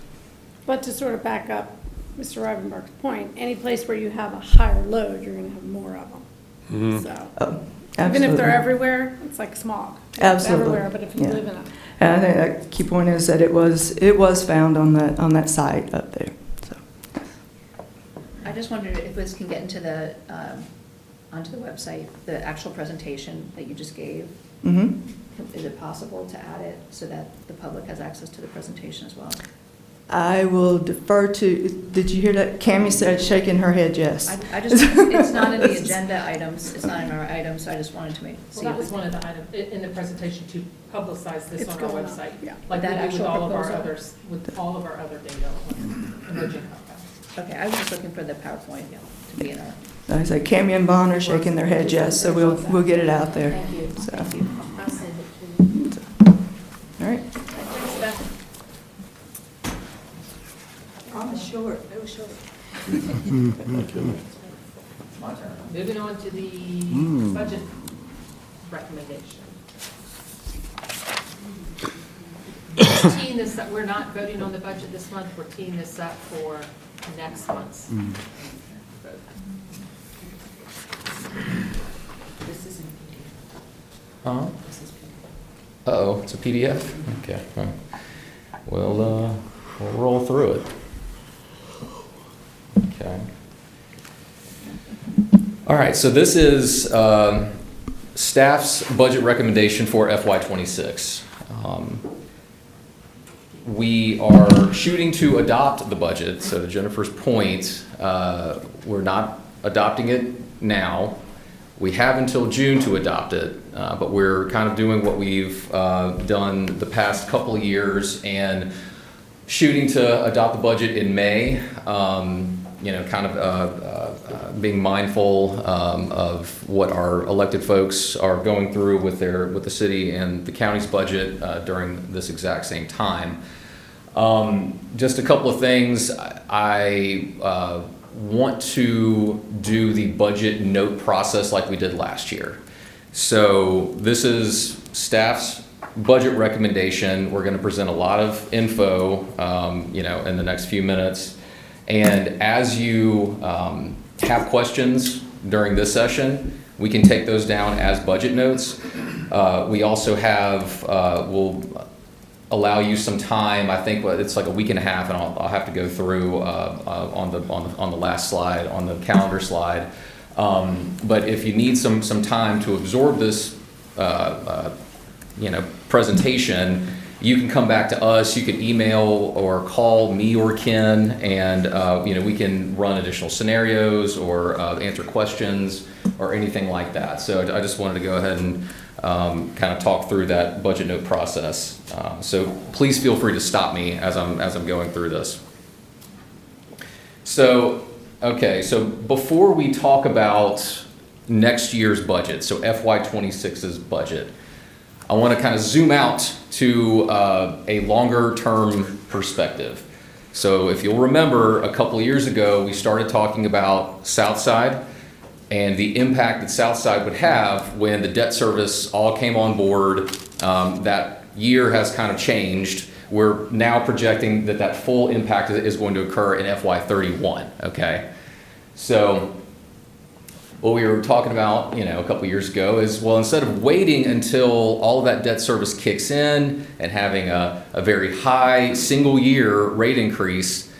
C: But to sort of back up Mr. Rivenberg's point, any place where you have a higher load, you're going to have more of them. So,
M: Oh,
C: even if
M: absolutely.
C: they're everywhere, it's like smog. It's
M: Absolutely.
C: everywhere, but if you
M: Yeah.
C: live in a,
M: And I think the key point is that it was found on that site up there. So,
H: I just wondered if this can get into the, onto the website, the actual presentation that you just gave.
M: mhm.
H: Is it possible to add it so that the public has access to the presentation as well?
M: I will defer to. Did you hear that? Cammie said, shaking her head, yes.
H: I just, it's not in the agenda items, it's not in our items, so I just wanted to
A: Well,
H: see
A: that
H: if
A: was
H: we
A: one of the items in the presentation to publicize this
C: It's
A: on our
C: going up,
A: website.
C: yeah.
A: Like we
H: That
A: do with
H: actual
A: all of our
H: proposal?
A: others, with all of our other data on emerging compounds.
H: Okay, I was just looking for the PowerPoint to be in our.
M: I said, Cammie and Vaughn are shaking their head, yes. So we'll get it out there.
H: Thank you,
M: So,
H: thank you.
C: I'll send it to you.
M: all right.
C: Promise short, it was short.
A: Moving on to the budget recommendation. We're teeing this up, we're not voting on the budget this month, we're teeing this up for next month's vote. This is in
G: Uh-huh. Uh-oh, it's a PDF? Okay, all right. We'll roll through it. Okay. All right, so this is staff's budget recommendation for FY '26. We are shooting to adopt the budget, so to Jennifer's point, we're not adopting it now. We have until June to adopt it, but we're kind of doing what we've done the past couple of years and shooting to adopt the budget in May. Kind of being mindful of what our elected folks are going through with the city and the county's budget during this exact same time. Just a couple of things. I want to do the budget note process like we did last year. So this is staff's budget recommendation. We're going to present a lot of info, in the next few minutes. And as you have questions during this session, we can take those down as budget notes. We also have, we'll allow you some time. I think it's like a week and a half, and I'll have to go through on the last slide, on the calendar slide. But if you need some time to absorb this, presentation, you can come back to us. You can email or call me or Ken, and we can run additional scenarios or answer questions or anything like that. So I just wanted to go ahead and kind of talk through that budget note process. So please feel free to stop me as I'm going through this. So, okay, so before we talk about next year's budget, so FY '26's budget, I want to kind of zoom out to a longer term perspective. So if you'll remember, a couple of years ago, we started talking about Southside and the impact that Southside would have when the debt service all came on board. That year has kind of changed. We're now projecting that full impact is going to occur in FY '31, okay? So what we were talking about, a couple years ago is, well, instead of waiting until all of that debt service kicks in and having a very high single year rate increase,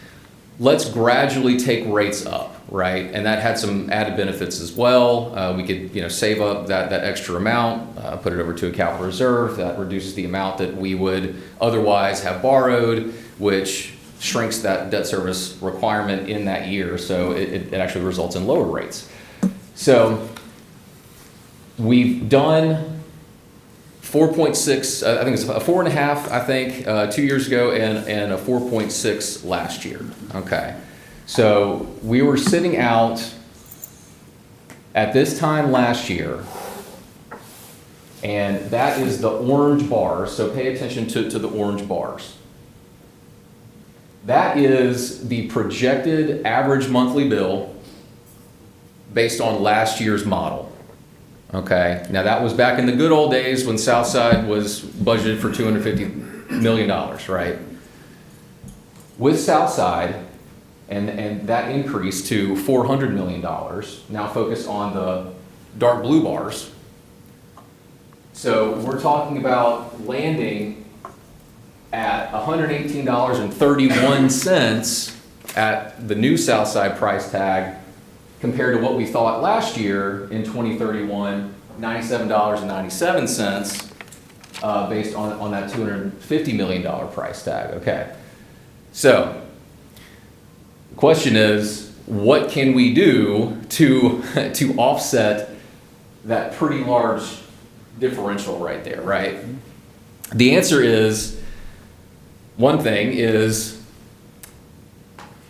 G: let's gradually take rates up, right? And that had some added benefits as well. We could, save up that extra amount, put it over to a capital reserve. That reduces the amount that we would otherwise have borrowed, which shrinks that debt service requirement in that year. So it actually results in lower rates. So we've done 4.6, I think it's a 4.5, 2 years ago, and a 4.6 last year. Okay. So we were sitting out at this time last year, and that is the orange bars, so pay attention to the orange bars. That is the projected average monthly bill based on last year's model. Okay, now that was back in the good old days when Southside was budgeted for $250 million, right? With Southside, and that increased to $400 million, now focus on the dark blue bars. So we're talking about landing at $118.31 at the new Southside price tag, compared to what we thought last year in 2031, $97.97, based on that $250 million price tag. Okay. So, the question is, what can we do to offset that pretty large differential right there, right? The answer is, one thing is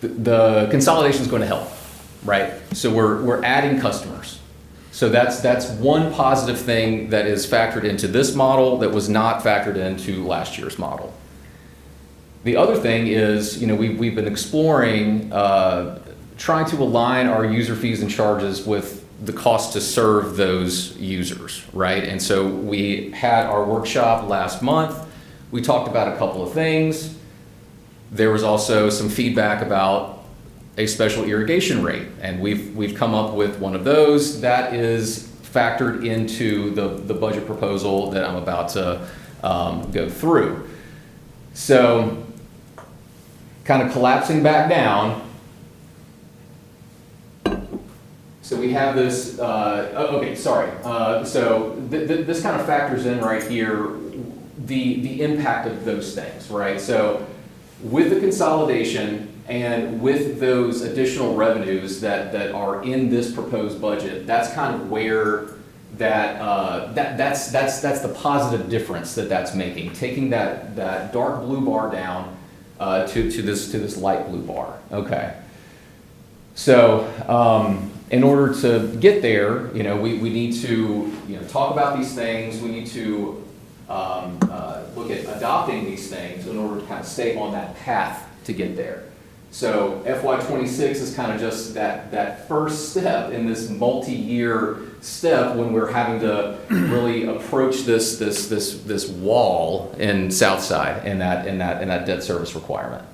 G: the consolidation is going to help, right? So we're adding customers. So that's one positive thing that is factored into this model that was not factored into last year's model. The other thing is, we've been exploring trying to align our user fees and charges with the cost to serve those users, right? And so we had our workshop last month. We talked about a couple of things. There was also some feedback about a special irrigation rate, and we've come up with one of those that is factored into the budget proposal that I'm about to go through. So, kind of collapsing back down. So we have this, so this kind of factors in right here the impact of those things, right? So with the consolidation and with those additional revenues that are in this proposed budget, that's kind of where that's the positive difference that's making, taking that dark blue bar down to this light blue bar. Okay. So in order to get there, we need to talk about these things. We need to look at adopting these things in order to kind of stay on that path to get there. So FY26 is kind of just that first step in this multi-year step when we're having to really approach this wall in Southside and that debt service requirement.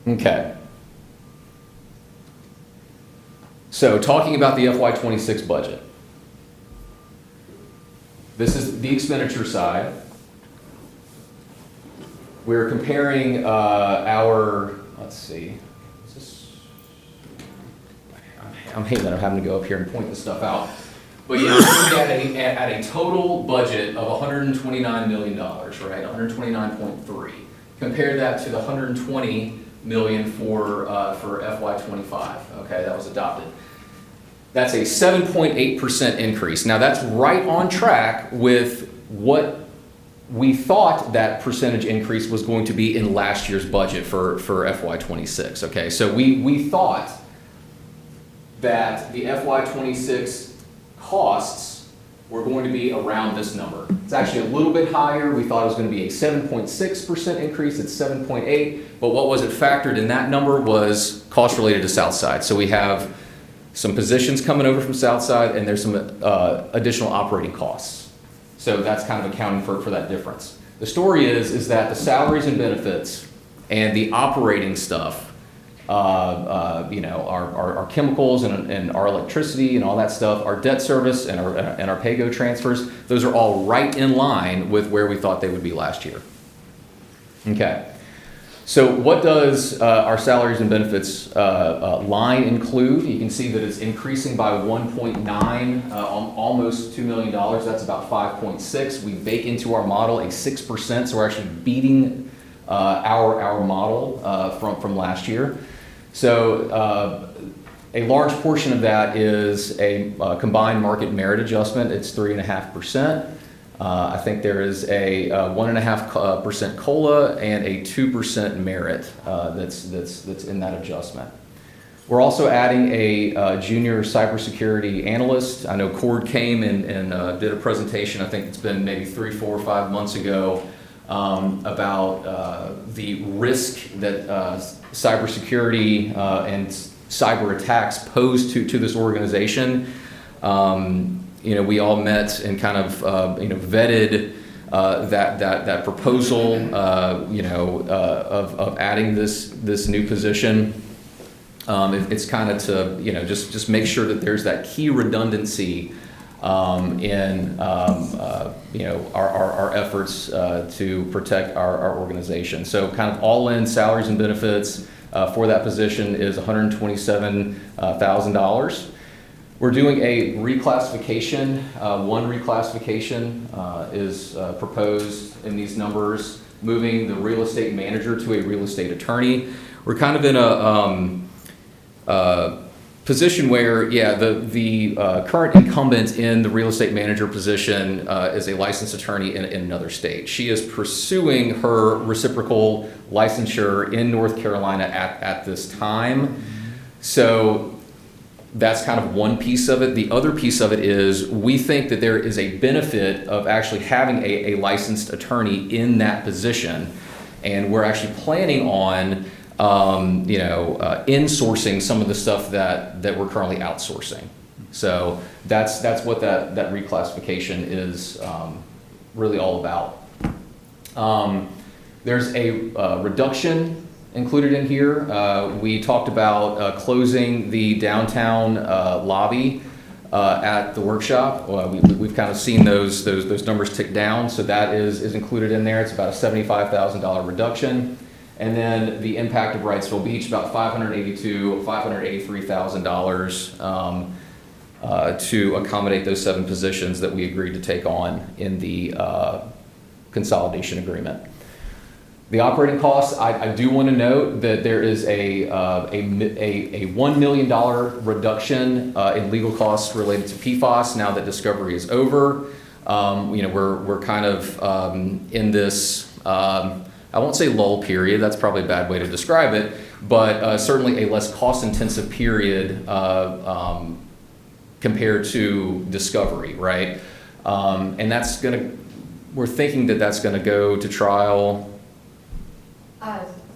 G: Okay. So talking about the FY26 budget. This is the expenditure side. We're comparing let's see. I'm hating that I'm having to go up here and point this stuff out. But yeah, we're at a total budget of $129 million, right? 129.3. Compare that to the $120 million for FY25. Okay, that was adopted. That's a 7.8% increase. Now that's right on track with what we thought that percentage increase was going to be in last year's budget for FY26. Okay, so we thought that the FY26 costs were going to be around this number. It's actually a little bit higher. We thought it was going to be a 7.6% increase. It's 7.8. But what wasn't factored in that number was cost related to Southside. So we have some positions coming over from Southside, and there's some additional operating costs. So that's kind of accounting for that difference. The story is that the salaries and benefits and the operating stuff, our chemicals and our electricity and all that stuff, our debt service and our pay-go transfers, those are all right in line with where we thought they would be last year. Okay. So what does our salaries and benefits line include? You can see that it's increasing by 1.9, almost $2 million. That's about 5.6. We bake into our model a 6%, so we're actually beating our model from last year. So a large portion of that is a combined market merit adjustment. It's 3.5%. I think there is a 1.5% COLA and a 2% merit that's in that adjustment. We're also adding a junior cybersecurity analyst. I know Cord came and did a presentation, I think it's been maybe 3, 4, 5 months ago, about the risk that cybersecurity and cyber attacks pose to this organization. We all met and kind of vetted that proposal of adding this new position. It's kind of to just make sure that there's that key redundancy in our efforts to protect our organization. So kind of all-in salaries and benefits for that position is $127,000. We're doing a reclassification. One reclassification is proposed in these numbers, moving the real estate manager to a real estate attorney. We're kind of in a position where, the current incumbent in the real estate manager position is a licensed attorney in another state. She is pursuing her reciprocal licensure in North Carolina at this time. So that's kind of one piece of it. The other piece of it is we think that there is a benefit of actually having a licensed attorney in that position. And we're actually planning on insourcing some of the stuff that we're currently outsourcing. So that's what that reclassification is really all about. There's a reduction included in here. We talked about closing the downtown lobby at the workshop. We've kind of seen those numbers tick down, so that is included in there. It's about a $75,000 reduction. And then the impact of Wrightsville Beach, about $583,000 to accommodate those 7 positions that we agreed to take on in the consolidation agreement. The operating costs, I do want to note that there is a $1 million reduction in legal costs related to PFAS now that discovery is over. We're kind of in this, I won't say lull period, that's probably a bad way to describe it, but certainly a less cost-intensive period compared to discovery, right? And we're thinking that that's going to go to trial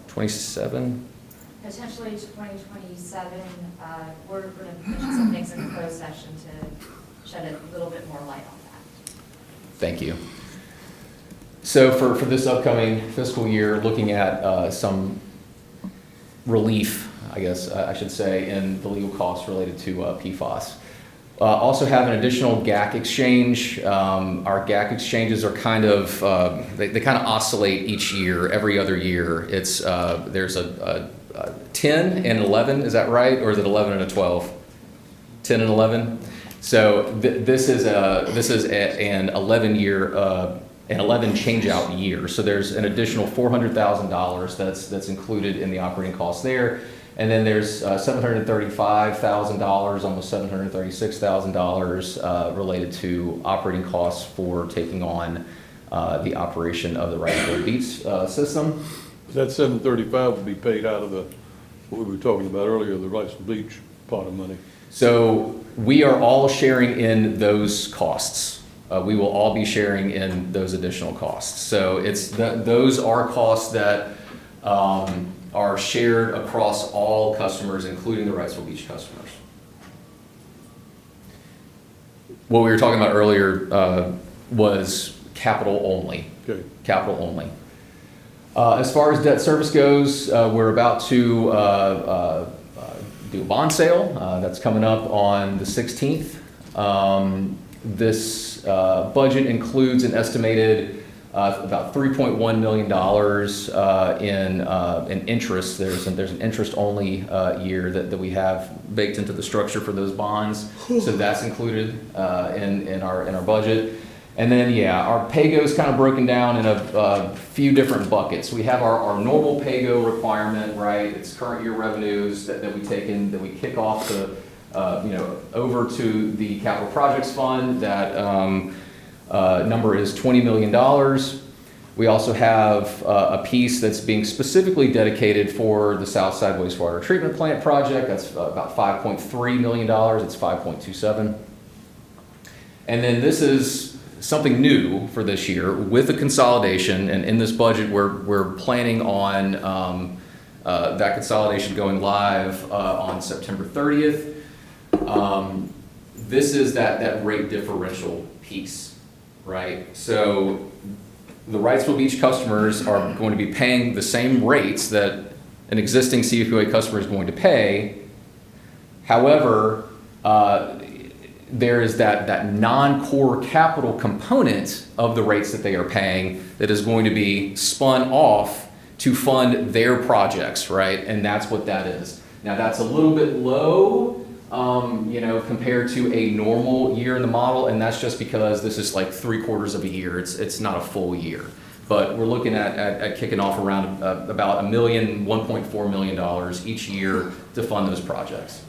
G: 27?
L: Potentially 2027. We're going to mention some things in the closed session to shed a little bit more light on that.
G: Thank you. So for this upcoming fiscal year, looking at some relief, I guess I should say, in the legal costs related to PFAS. Also have an additional GAC exchange. Our GAC exchanges are kind of, they kind of oscillate each year, every other year. It's, there's a 10 and 11, is that right? Or is it 11 and a 12? 10 and 11? So this is an 11-year, an 11 change-out year. So there's an additional $400,000 that's included in the operating costs there. And then there's $735,000, almost $736,000 related to operating costs for taking on the operation of the Wrightsville Beach system.
K: That 735 would be paid out of what we were talking about earlier, the Wrightsville Beach pot of money.
G: So we are all sharing in those costs. We will all be sharing in those additional costs. So those are costs that are shared across all customers, including the Wrightsville Beach customers. What we were talking about earlier was capital only.
K: Okay.
G: Capital only. As far as debt service goes, we're about to do a bond sale. That's coming up on the 16th. This budget includes an estimated about $3.1 million in interest. There's an interest-only year that we have baked into the structure for those bonds. So that's included in our budget. And then, our pay-go is kind of broken down in a few different buckets. We have our normal pay-go requirement, right? It's current year revenues that we take in, that we kick off to, over to the capital projects fund that number is $20 million. We also have a piece that's being specifically dedicated for the Southside Wastewater Treatment Plant project. That's about $5.3 million. It's 5.27. And then this is something new for this year with the consolidation. And in this budget, we're planning on that consolidation going live on September 30th. This is that rate differential piece, right? So the Wrightsville Beach customers are going to be paying the same rates that an existing CFPUA customer is going to pay. However, there is that non-core capital component of the rates that they are paying that is going to be spun off to fund their projects, right? And that's what that is. Now that's a little bit low, compared to a normal year in the model, and that's just because this is like 3/4 of a year. It's not a full year, but we're looking at kicking off around about $1.4 million each year to fund those projects.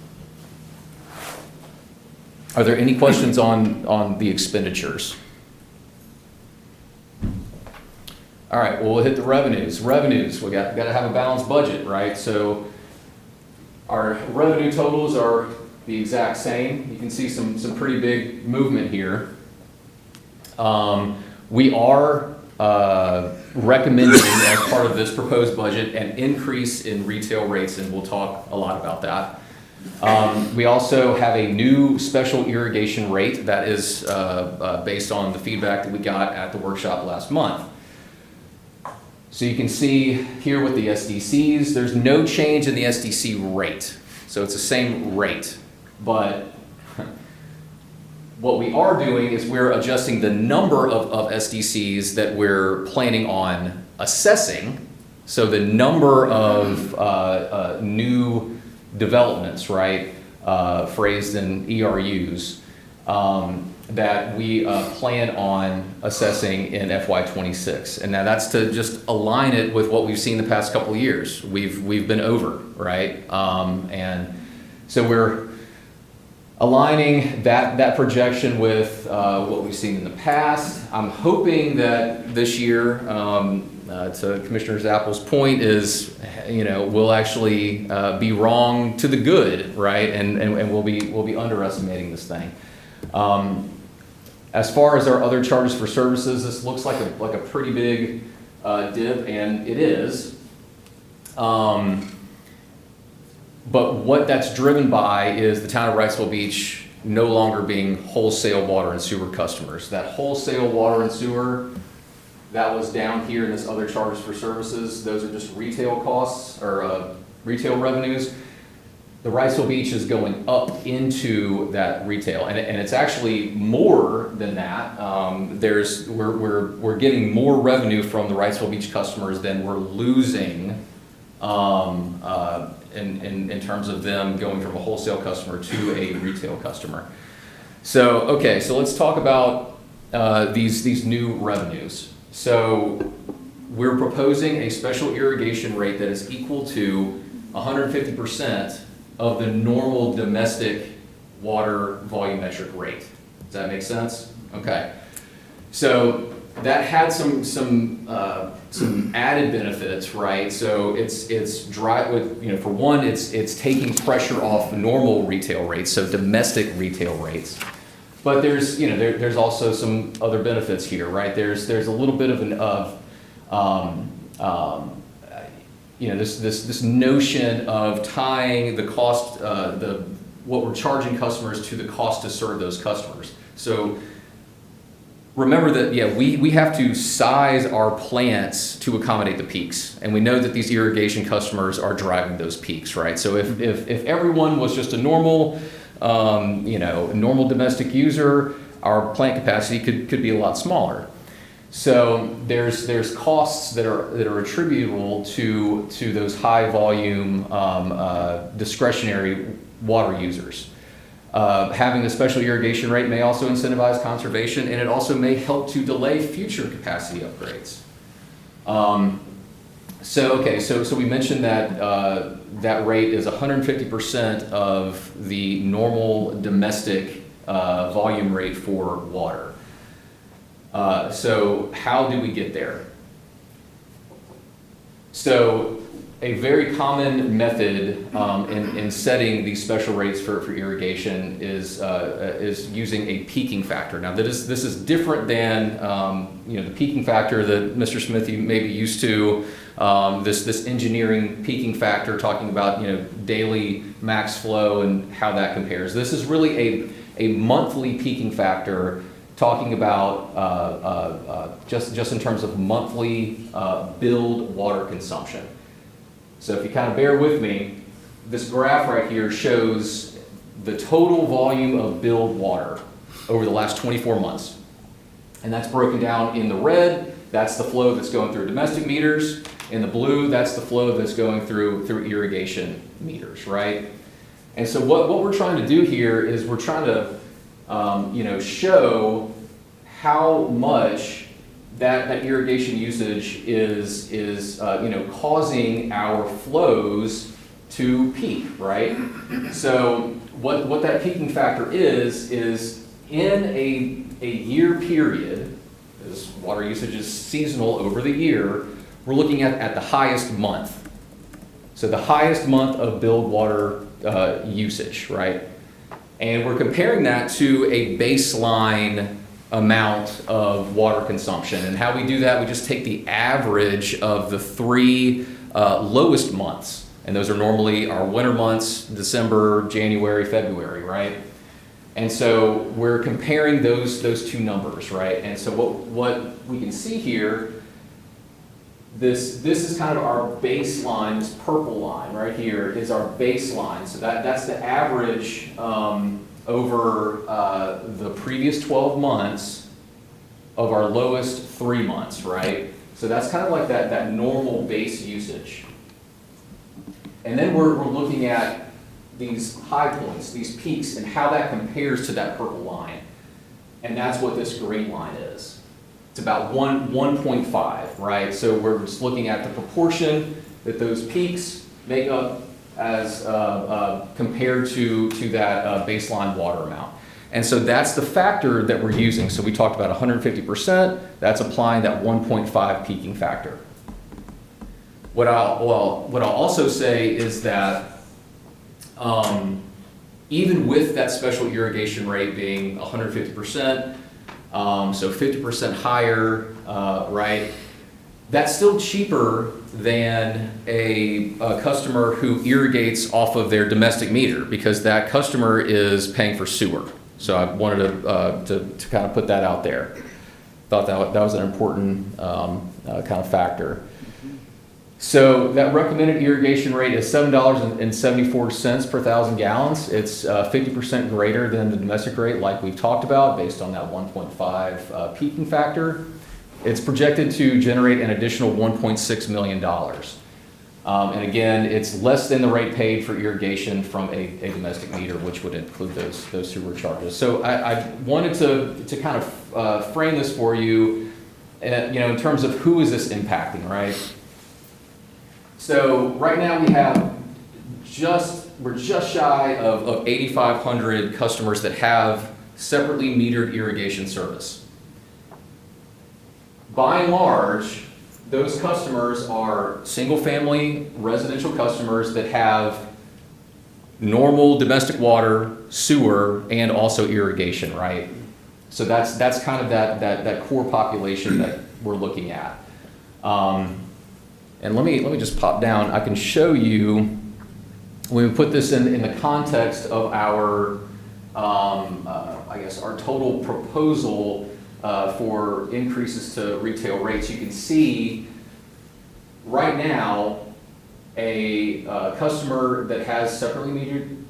G: Are there any questions on the expenditures? All right, well, we'll hit the revenues. Revenues, we got to have a balanced budget, right? So our revenue totals are the exact same. You can see some pretty big movement here. We are recommending as part of this proposed budget an increase in retail rates, and we'll talk a lot about that. We also have a new special irrigation rate that is based on the feedback that we got at the workshop last month. So you can see here with the SDCs, there's no change in the SDC rate. So it's the same rate, but what we are doing is we're adjusting the number of SDCs that we're planning on assessing. So the number of new developments, right, phrased in ERUs, that we plan on assessing in FY26. And now that's to just align it with what we've seen the past couple of years. We've been over, right? And so we're aligning that projection with what we've seen in the past. I'm hoping that this year, to Commissioner Zappel's point, is we'll actually be wrong to the good, right? And we'll be underestimating this thing. As far as our other charges for services, this looks like a pretty big dip, and it is. But what that's driven by is the town of Wrightsville Beach no longer being wholesale water and sewer customers. That wholesale water and sewer, that was down here in this other charges for services. Those are just retail costs or retail revenues. The Wrightsville Beach is going up into that retail, and it's actually more than that. We're getting more revenue from the Wrightsville Beach customers than we're losing in terms of them going from a wholesale customer to a retail customer. So, okay, so let's talk about these new revenues. So we're proposing a special irrigation rate that is equal to 150% of the normal domestic water volumetric rate. Does that make sense? Okay. So that had some added benefits, right? So it's dry with, for one, it's taking pressure off normal retail rates, so domestic retail rates. But there's there's also some other benefits here, right? There's a little bit of this notion of tying the cost, what we're charging customers to the cost to serve those customers. So remember that, we have to size our plants to accommodate the peaks. And we know that these irrigation customers are driving those peaks, right? So if everyone was just a normal, normal domestic user, our plant capacity could be a lot smaller. So there's costs that are attributable to those high volume discretionary water users. Having a special irrigation rate may also incentivize conservation, and it also may help to delay future capacity upgrades. So we mentioned that that rate is 150% of the normal domestic volume rate for water. So how do we get there? So a very common method in setting these special rates for irrigation is using a peaking factor. Now, this is different than the peaking factor that Mr. Smith you may be used to. This engineering peaking factor, talking about daily max flow and how that compares. This is really a monthly peaking factor, talking about just in terms of monthly billed water consumption. So if you kind of bear with me, this graph right here shows the total volume of billed water over the last 24 months. And that's broken down in the red, that's the flow that's going through domestic meters. In the blue, that's the flow that's going through irrigation meters, right? And so what we're trying to do here is we're trying to show how much that irrigation usage is causing our flows to peak, right? So what that peaking factor is in a year period, as water usage is seasonal over the year, we're looking at the highest month. So the highest month of billed water usage, right? And we're comparing that to a baseline amount of water consumption. And how we do that, we just take the average of the 3 lowest months. And those are normally our winter months, December, January, February, right? And so we're comparing those two numbers, right? And so what we can see here, this is kind of our baseline, this purple line right here is our baseline. So that's the average over the previous 12 months of our lowest 3 months, right? So that's kind of like that normal base usage. And then we're looking at these high points, these peaks, and how that compares to that purple line. And that's what this green line is. It's about 1.5, right? So we're just looking at the proportion that those peaks make up as compared to that baseline water amount. And so that's the factor that we're using. So we talked about 150%, that's applying that 1.5 peaking factor. What I'll also say is that even with that special irrigation rate being 150%, so 50% higher, right? That's still cheaper than a customer who irrigates off of their domestic meter, because that customer is paying for sewer. So I wanted to kind of put that out there. Thought that was an important kind of factor. So that recommended irrigation rate is $7.74 per 1,000 gallons. It's 50% greater than the domestic rate, like we've talked about, based on that 1.5 peaking factor. It's projected to generate an additional $1.6 million. And again, it's less than the rate paid for irrigation from a domestic meter, which would include those sewer charges. So I wanted to kind of frame this for you, in terms of who is this impacting, right? So right now we have we're just shy of 8,500 customers that have separately metered irrigation service. By and large, those customers are single-family residential customers that have normal domestic water, sewer, and also irrigation, right? So that's kind of that core population that we're looking at. And let me just pop down. I can show you, when we put this in the context of our, I guess, our total proposal for increases to retail rates, you can see right now a customer that has separately metered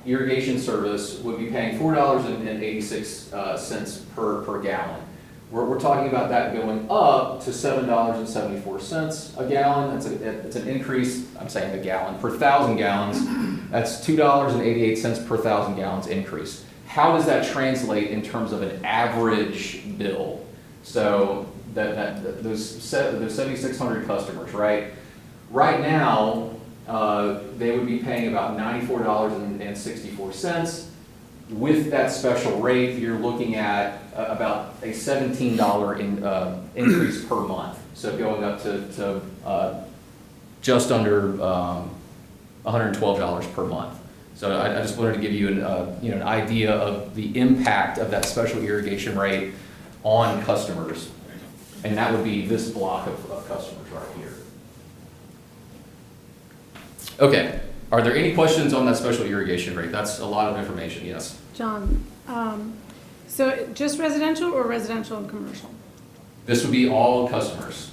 G: irrigation service would be paying $4.86 per gallon. We're talking about that going up to $7.74 a gallon. It's an increase, I'm saying a gallon, per 1,000 gallons. That's $2.88 per 1,000 gallons increase. How does that translate in terms of an average bill? So those 7,600 customers, right? Right now, they would be paying about $94.64. With that special rate, you're looking at about a $17 increase per month. So going up to just under $112 per month. So I just wanted to give you an idea of the impact of that special irrigation rate on customers. And that would be this block of customers right here. Okay, are there any questions on that special irrigation rate? That's a lot of information, yes.
C: John, so just residential or residential and commercial?
G: This would be all customers.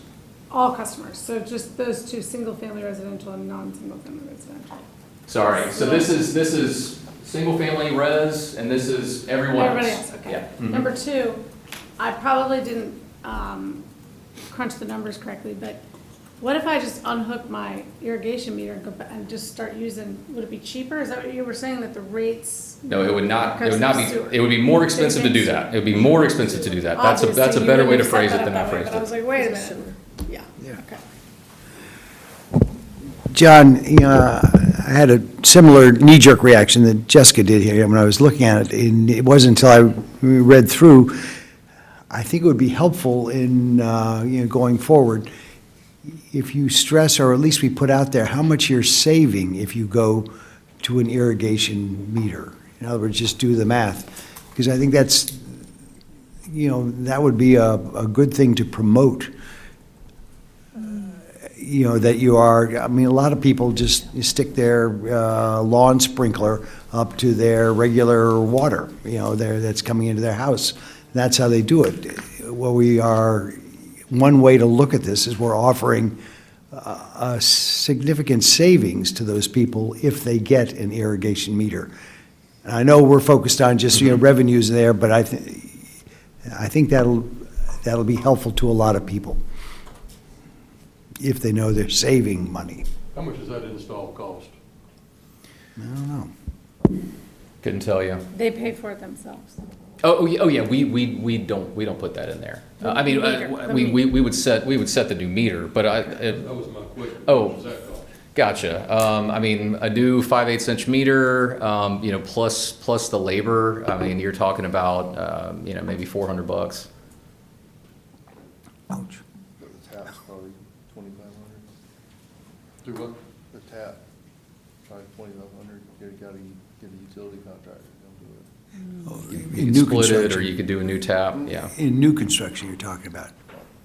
C: All customers, so just those two, single-family residential and non-single-family residential?
G: Sorry, so this is single-family res, and this is everyone else.
C: Everybody else, okay.
G: Yeah. Mhm.
C: Number two, I probably didn't crunch the numbers correctly, but what if I just unhook my irrigation meter and go and just start using, would it be cheaper? Is that what you were saying, that the rates?
G: No, it would not be,
C: Sewer.
G: it would be more expensive to do that. It would be more expensive to do that. That's a
C: Obviously,
G: better
C: you
G: way to
C: wouldn't
G: phrase
C: set
G: it
C: that
G: than
C: up
G: I
C: that way,
G: phrased
C: but I was
G: it.
C: like, wait a minute. Yeah, okay.
E: John, I had a similar knee-jerk reaction that Jessica did here when I was looking at it, and it wasn't until I read through. I think it would be helpful in, going forward, if you stress, or at least we put out there, how much you're saving if you go to an irrigation meter. In other words, just do the math, because I think that's, that would be a good thing to promote. That you are, a lot of people just stick their lawn sprinkler up to their regular water, that's coming into their house. That's how they do it. One way to look at this is we're offering a significant savings to those people if they get an irrigation meter. And I know we're focused on just, revenues there, but I think that'll be helpful to a lot of people, if they know they're saving money.
K: How much does that install cost?
E: I don't know.
G: Couldn't tell you.
C: They pay for it themselves.
G: Oh yeah, we don't put that in there. I mean, we would set the new meter, but
K: That was my question.
G: Oh.
K: What does that cost?
G: Gotcha. A new 5/8 inch meter, plus the labor. I mean, you're talking about, maybe $400.
E: Ouch.
J: The tap's probably 2,500.
K: Do what?
J: The tap, probably 2,500. You gotta get a utility contractor to come do it.
G: You
E: In
G: could
E: new
G: split it, or
E: construction.
G: you could do a new tap. Yeah.
E: In new construction you're talking about.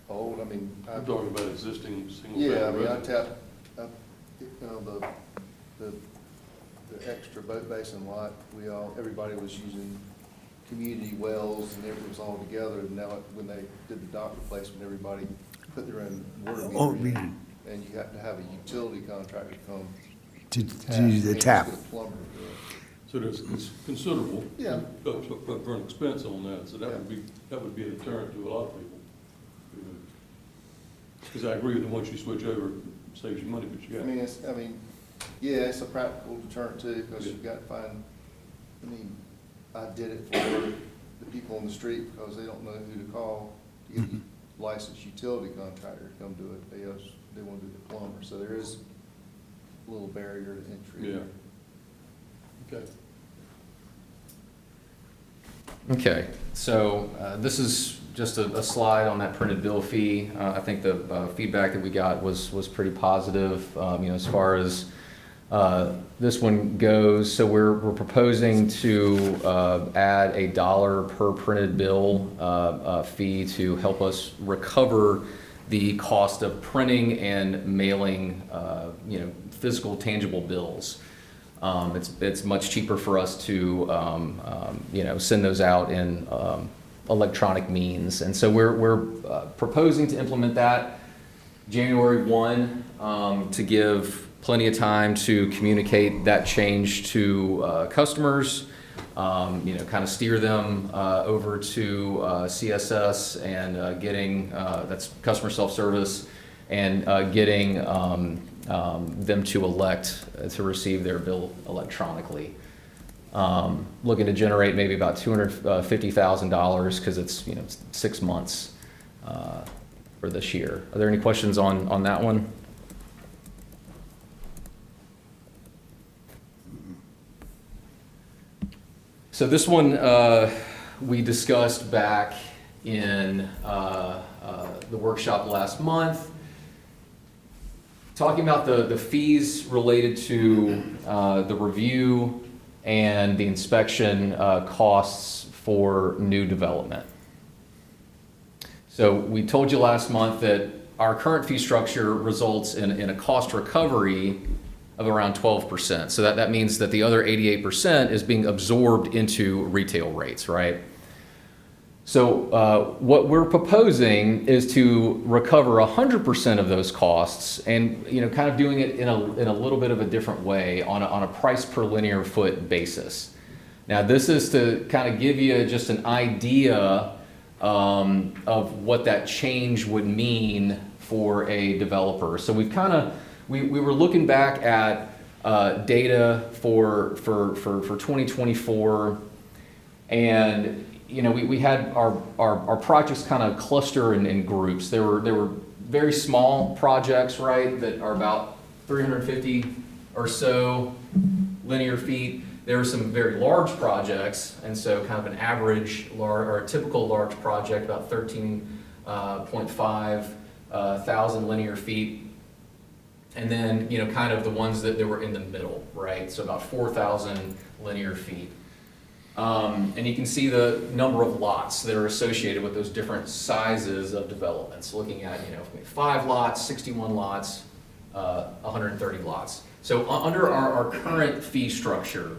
J: Old,
K: I'm talking about existing single-family
J: yeah, I mean, I
K: residence.
J: tap, the extra boat basin lot, everybody was using community wells, and it was all together, and now when they did the dock replacement, everybody put their own water meter in, and you have to have a utility contractor come
E: To
J: tap,
E: do the
J: and
E: tap.
J: just get a plumber to do it.
K: So it's considerable.
J: Yeah.
K: For an expense on that, so that would be a deterrent to a lot of people. Because I agree with them, once you switch over, it saves you money, but you got.
J: Yeah, it's a practical deterrent too, because you've got to find, I did it for the people on the street because they don't know who to call to get a licensed utility contractor to come do it. They want to do the plumber, so there is a little barrier to entry.
K: Yeah. Okay.
G: Okay, so this is just a slide on that printed bill fee. I think the feedback that we got was pretty positive, as far as this one goes. So we're proposing to add $1 per printed bill fee to help us recover the cost of printing and mailing, physical tangible bills. It's much cheaper for us to, send those out in electronic means. And so we're proposing to implement that January 1 to give plenty of time to communicate that change to customers, kind of steer them over to CSS and getting, that's customer self-service, and getting them to elect to receive their bill electronically. Looking to generate maybe about $250,000 because it's 6 months for this year. Are there any questions on that one? So this one we discussed back in the workshop last month, talking about the fees related to the review and the inspection costs for new development. So we told you last month that our current fee structure results in a cost recovery of around 12%. So that means that the other 88% is being absorbed into retail rates, right? So what we're proposing is to recover 100% of those costs, and kind of doing it in a little bit of a different way on a price per linear foot basis. Now this is to kind of give you just an idea of what that change would mean for a developer. So we were looking back at data for 2024, and we had our projects kind of cluster in groups. There were very small projects, right, that are about 350 or so linear feet. There were some very large projects, and so kind of an average or a typical large project, about 13.5 thousand linear feet. And then, kind of the ones that were in the middle, right? So about 4,000 linear feet. And you can see the number of lots that are associated with those different sizes of developments. Looking at, 5 lots, 61 lots, 130 lots. So under our current fee structure,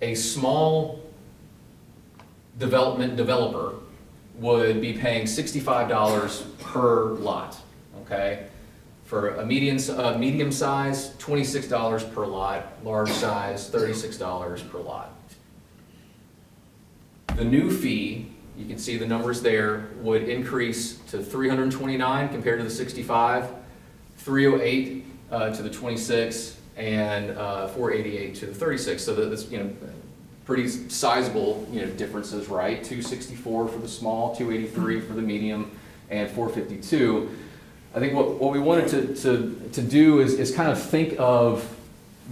G: a small developer would be paying $65 per lot, okay? For a medium size, $26 per lot, large size, $36 per lot. The new fee, you can see the numbers there, would increase to $329 compared to the $65, $308 to the $26, and $488 to the $36. So that's pretty sizable differences, right? $264 for the small, $283 for the medium, and $452. I think what we wanted to do is kind of think of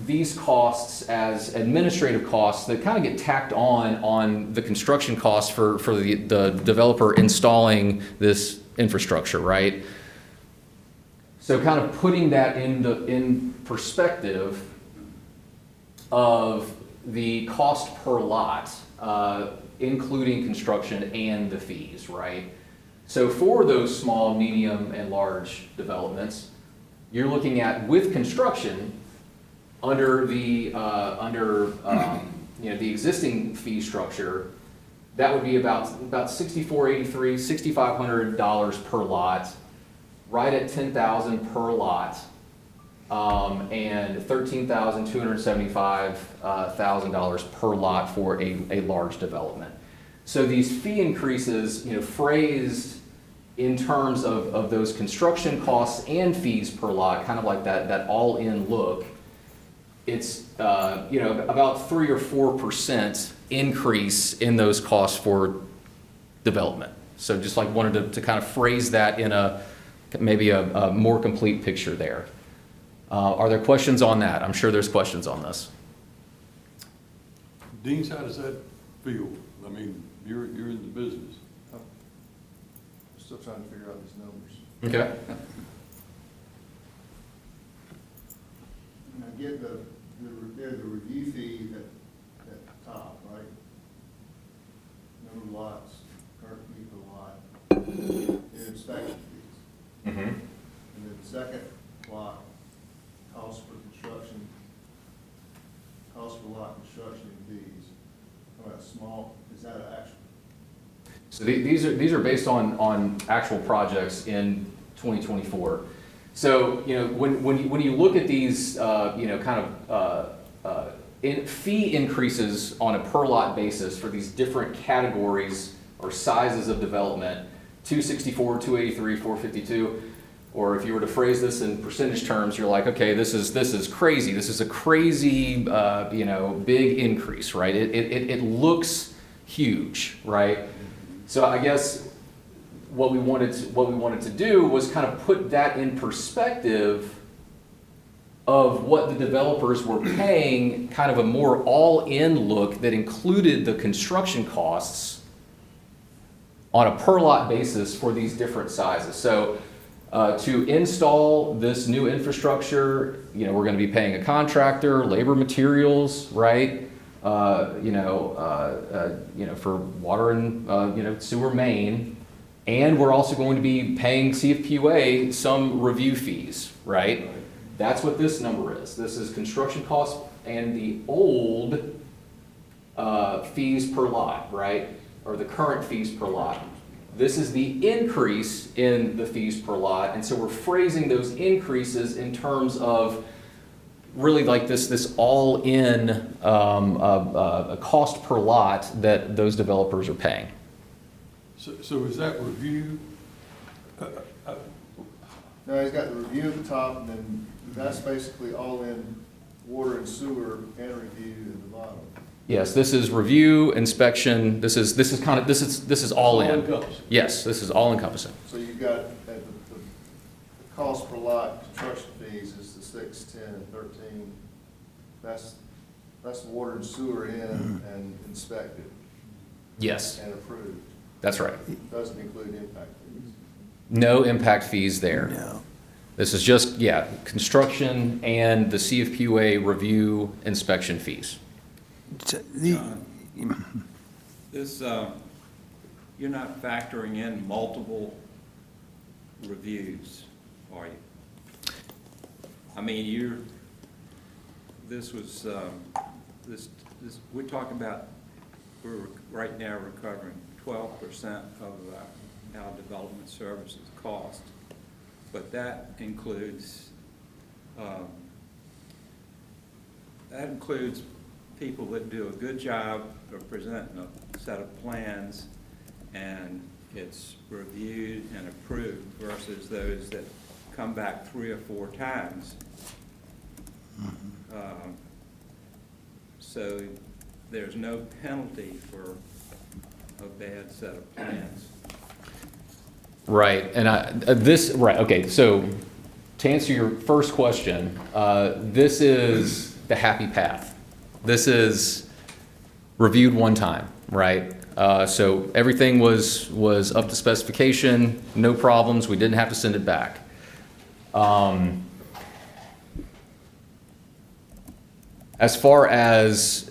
G: these costs as administrative costs that kind of get tacked on the construction costs for the developer installing this infrastructure, right? So kind of putting that in perspective of the cost per lot, including construction and the fees, right? So for those small, medium, and large developments, you're looking at, with construction, under the the existing fee structure, that would be about $64.83, $6,500 per lot, right at $10,000 per lot, and $13,275 per lot for a large development. So these fee increases, phrased in terms of those construction costs and fees per lot, kind of like that all-in look, it's about 3 or 4% increase in those costs for development. So just wanted to kind of phrase that in maybe a more complete picture there. Are there questions on that? I'm sure there's questions on this.
K: Dean, how does that feel? I mean, you're in the business.
J: I'm still trying to figure out these numbers.
G: Okay.
J: And I get the review fee at the top, right? Number of lots, current fee per lot, and inspection fees.
G: Mm-hmm.
J: And then the second block, cost for construction, cost per lot construction and fees. How about small, is that an actual?
G: So these are based on actual projects in 2024. So when you look at these fee increases on a per lot basis for these different categories or sizes of development, 264, 283, 452, or if you were to phrase this in percentage terms, you're like, okay, this is crazy. This is a crazy big increase, right? It looks huge, right? So I guess what we wanted to do was kind of put that in perspective of what the developers were paying, kind of a more all-in look that included the construction costs on a per lot basis for these different sizes. So to install this new infrastructure, you know, we're going to be paying a contractor, labor, materials, right? You know, for water and you know, sewer main, and we're also going to be paying CFPUA some review fees, right? That's what this number is. This is construction costs and the old fees per lot, right? Or the current fees per lot. This is the increase in the fees per lot, and so we're phrasing those increases in terms of really like this all-in cost per lot that those developers are paying.
K: So is that review?
J: No, he's got the review at the top, and then that's basically all in water and sewer and review at the bottom.
G: Yes, this is review, inspection. This is all in.
K: All-encompassing.
G: Yes, this is all encompassing.
J: So you've got, the cost per lot, construction fees is the 6, 10, and 13. That's water and sewer in and inspected
G: Yes,
J: and approved.
G: that's right.
J: Doesn't include impact fees.
G: No impact fees there.
E: No.
G: This is just, yeah, construction and the CFPUA review inspection fees.
F: This, you're not factoring in multiple reviews, are you? I mean, this was, we're talking about, we're right now recovering 12% of our development services cost, but that includes people that do a good job of presenting a set of plans, and it's reviewed and approved versus those that come back 3 or 4 times. So there's no penalty for a bad set of plans.
G: Right, and okay, so to answer your first question, this is the happy path. This is reviewed one time, right? So everything was up to specification, no problems, we didn't have to send it back. As far as,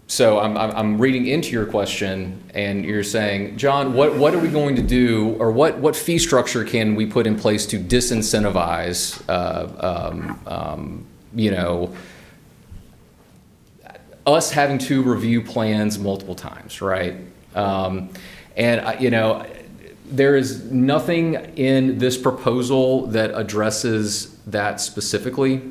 G: so I'm reading into your question, and you're saying, John, what are we going to do, or what fee structure can we put in place to disincentivize, you know, us having to review plans multiple times, right? You know, there is nothing in this proposal that addresses that specifically.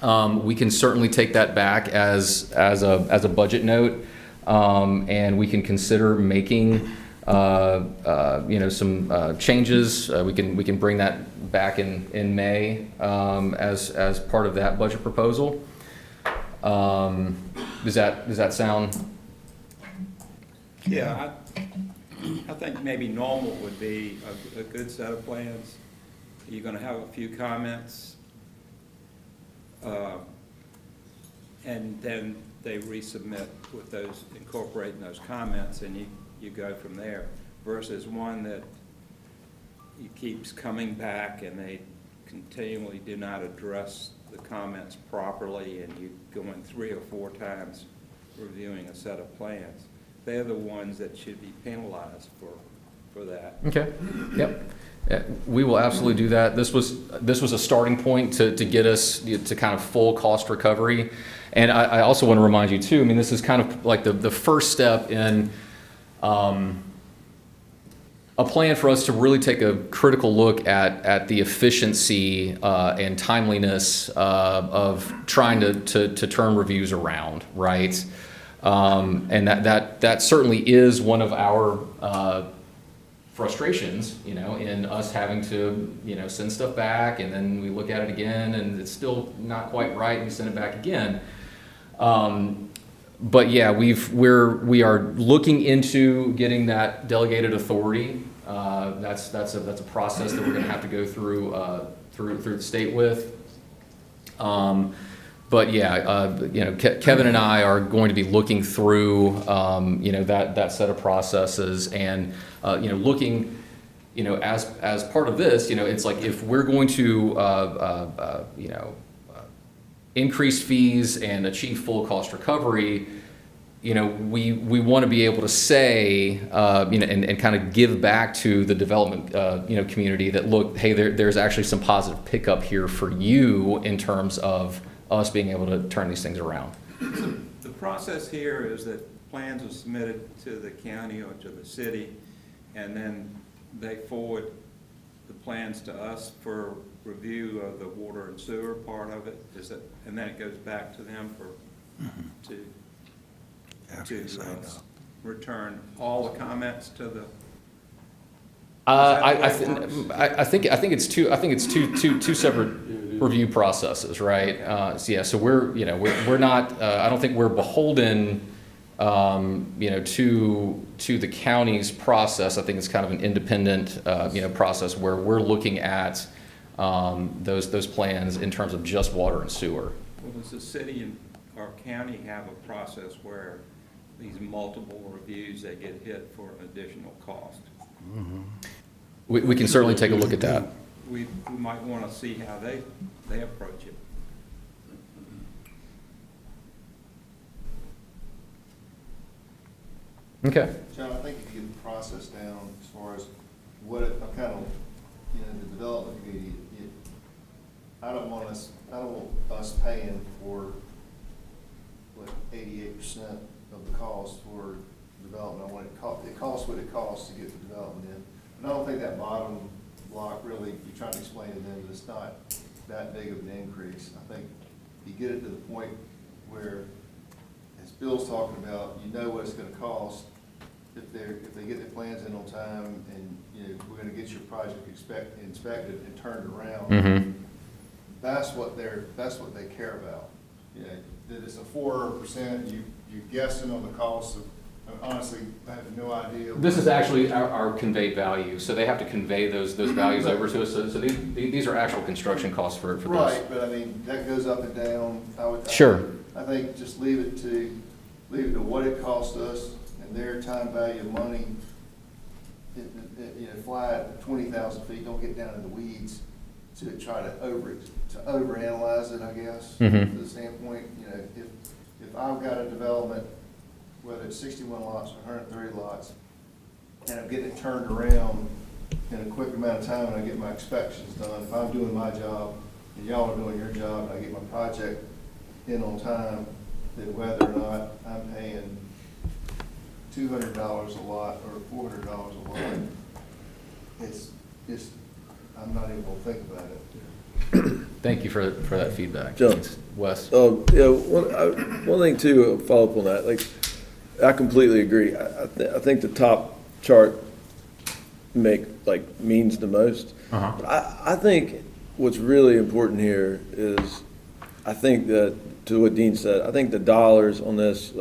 G: We can certainly take that back as a budget note, and we can consider making you know, some changes. We can bring that back in May as part of that budget proposal. Does that sound?
F: Yeah, I think maybe normal would be a good set of plans. You're going to have a few comments, and then they resubmit with those, incorporating those comments, and you go from there, versus one that keeps coming back and they continually do not address the comments properly, and you going 3 or 4 times reviewing a set of plans. They're the ones that should be penalized for that.
G: Okay. Yep. Yeah, we will absolutely do that. This was a starting point to get us to kind of full cost recovery. And I also want to remind you too, I mean, this is kind of like the first step in a plan for us to really take a critical look at the efficiency and timeliness of trying to turn reviews around, right? And that certainly is one of our frustrations, you know, in us having to, you know, send stuff back, and then we look at it again and it's still not quite right and we send it back again. But yeah, we are looking into getting that delegated authority That's a process that we're going to have to go through through the state with. But yeah, Kevin and I are going to be looking through, that set of processes and, looking, as part of this, it's like if we're going to, increase fees and achieve full cost recovery, we want to be able to say, and kind of give back to the development, community that, look, hey, there's actually some positive pickup here for you in terms of us being able to turn these things around.
F: The process here is that plans are submitted to the county or to the city, and then they forward the plans to us for review of the water and sewer part of it. And then it goes back to them to return all the comments to the.
G: I think it's two separate review processes, right? So we're not. I don't think we're beholden, to the county's process. I think it's kind of an independent, process where we're looking at those plans in terms of just water and sewer.
F: Well, does the city and our county have a process where these multiple reviews, they get hit for an additional cost?
G: We can certainly take a look at that.
F: We might want to see how they approach it.
G: Okay.
J: John, I think if you get the process down as far as what it, kind of, the development committee, I don't want us paying for, 88% of the cost for development. I want it costs what it costs to get the development in. And I don't think that bottom block really, you're trying to explain to them that it's not that big of an increase. I think you get it to the point where, as Bill's talking about, what it's gonna cost if they get their plans in on time, and we're gonna get your project inspected and turned around.
G: Mm-hmm.
J: That's what they care about. That it's a 4%. You're guessing on the cost of. Honestly, I have no idea.
G: This is actually our conveyed value, so they have to convey those values over to us. So these are actual construction costs for this.
J: Right, but I mean, that goes up and down.
G: Sure.
J: I think just leave it to what it cost us and their time value of money. Fly at 20,000 feet. Don't get down in the weeds to try to overanalyze it. I guess
G: Mm-hmm.
J: from the standpoint, if I've got a development, whether it's 61 lots or 130 lots, and I'm getting it turned around in a quick amount of time and I get my inspections done, if I'm doing my job and y'all are doing your job and I get my project in on time, then whether or not I'm paying $200 a lot or $400 a lot, I'm not even gonna think about it.
G: Thank you for that feedback.
N: John.
G: Wes.
N: One thing too, follow up on that, I completely agree. I think the top chart means the most.
G: Uh-huh.
N: But I think what's really important here is, I think that, to what Dean said, I think the dollars on this,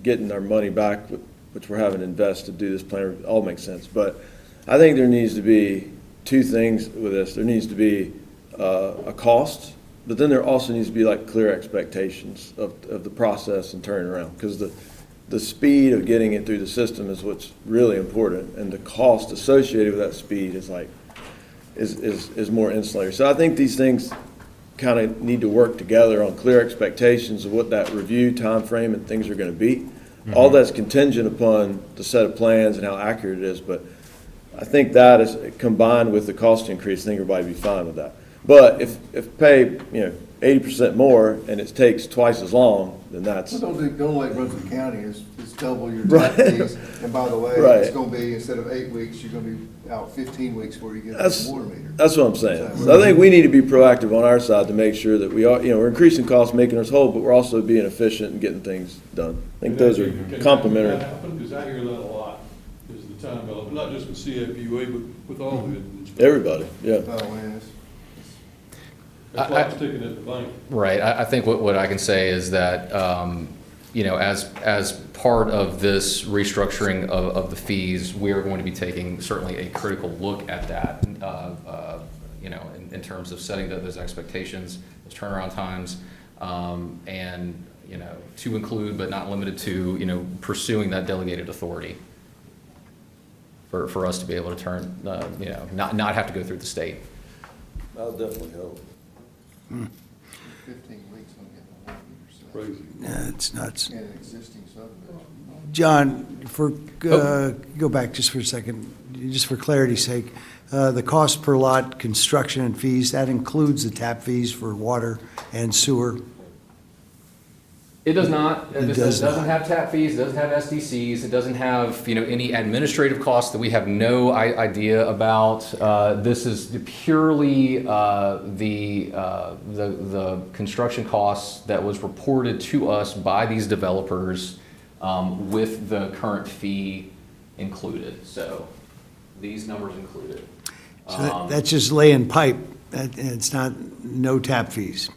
N: getting our money back, which we're having to invest to do this plan, all makes sense. But I think there needs to be two things with this. There needs to be a cost, but then there also needs to be clear expectations of the process and turning around, because the speed of getting it through the system is what's really important, and the cost associated with that speed is more insular. So I think these things kind of need to work together on clear expectations of what that review time frame and things are going to be. Mm-hmm. All that's contingent upon the set of plans and how accurate it is, but I think that is combined with the cost increase. I think everybody would be fine with that. But if pay 80% more and it takes twice as long, then that's.
J: Don't let Brunswick County is double your
N: Right.
J: tax fees. And by the way,
N: Right.
J: it's gonna be, instead of 8 weeks, you're gonna be out 15 weeks before you get
N: That's
J: the water meter.
N: that's what I'm saying. So I think we need to be proactive on our side to make sure that we are, we're increasing costs, making us whole, but we're also being efficient and getting things done. I think those are complementary.
K: Can that happen? Because I hear that a lot, is the time development, not just with CFPUA, but with all the inspectors.
N: Everybody, yeah.
J: Oh, man,
K: That's like sticking at the bank.
G: Right. I think what I can say is that, as part of this restructuring of the fees, we are going to be taking certainly a critical look at that, in terms of setting those expectations, those turnaround times, and, to include but not limited to, pursuing that delegated authority for us to be able to turn, not have to go through the state.
N: That'll definitely help.
J: 15 weeks on getting a water meter set.
K: Crazy.
E: Yeah, it's nuts.
J: In an existing subdivision.
E: John, go back just for a second, just for clarity's sake. The cost per lot, construction and fees, that includes the tap fees for water and sewer?
G: It does not.
E: It
G: This
E: does
G: doesn't
E: not.
G: have tap fees, it doesn't have SDCs, it doesn't have, any administrative costs that we have no idea about. This is purely the construction costs that was reported to us by these developers with the current fee included. So these numbers included.
E: So that's just laying pipe, it's not, no tap fees?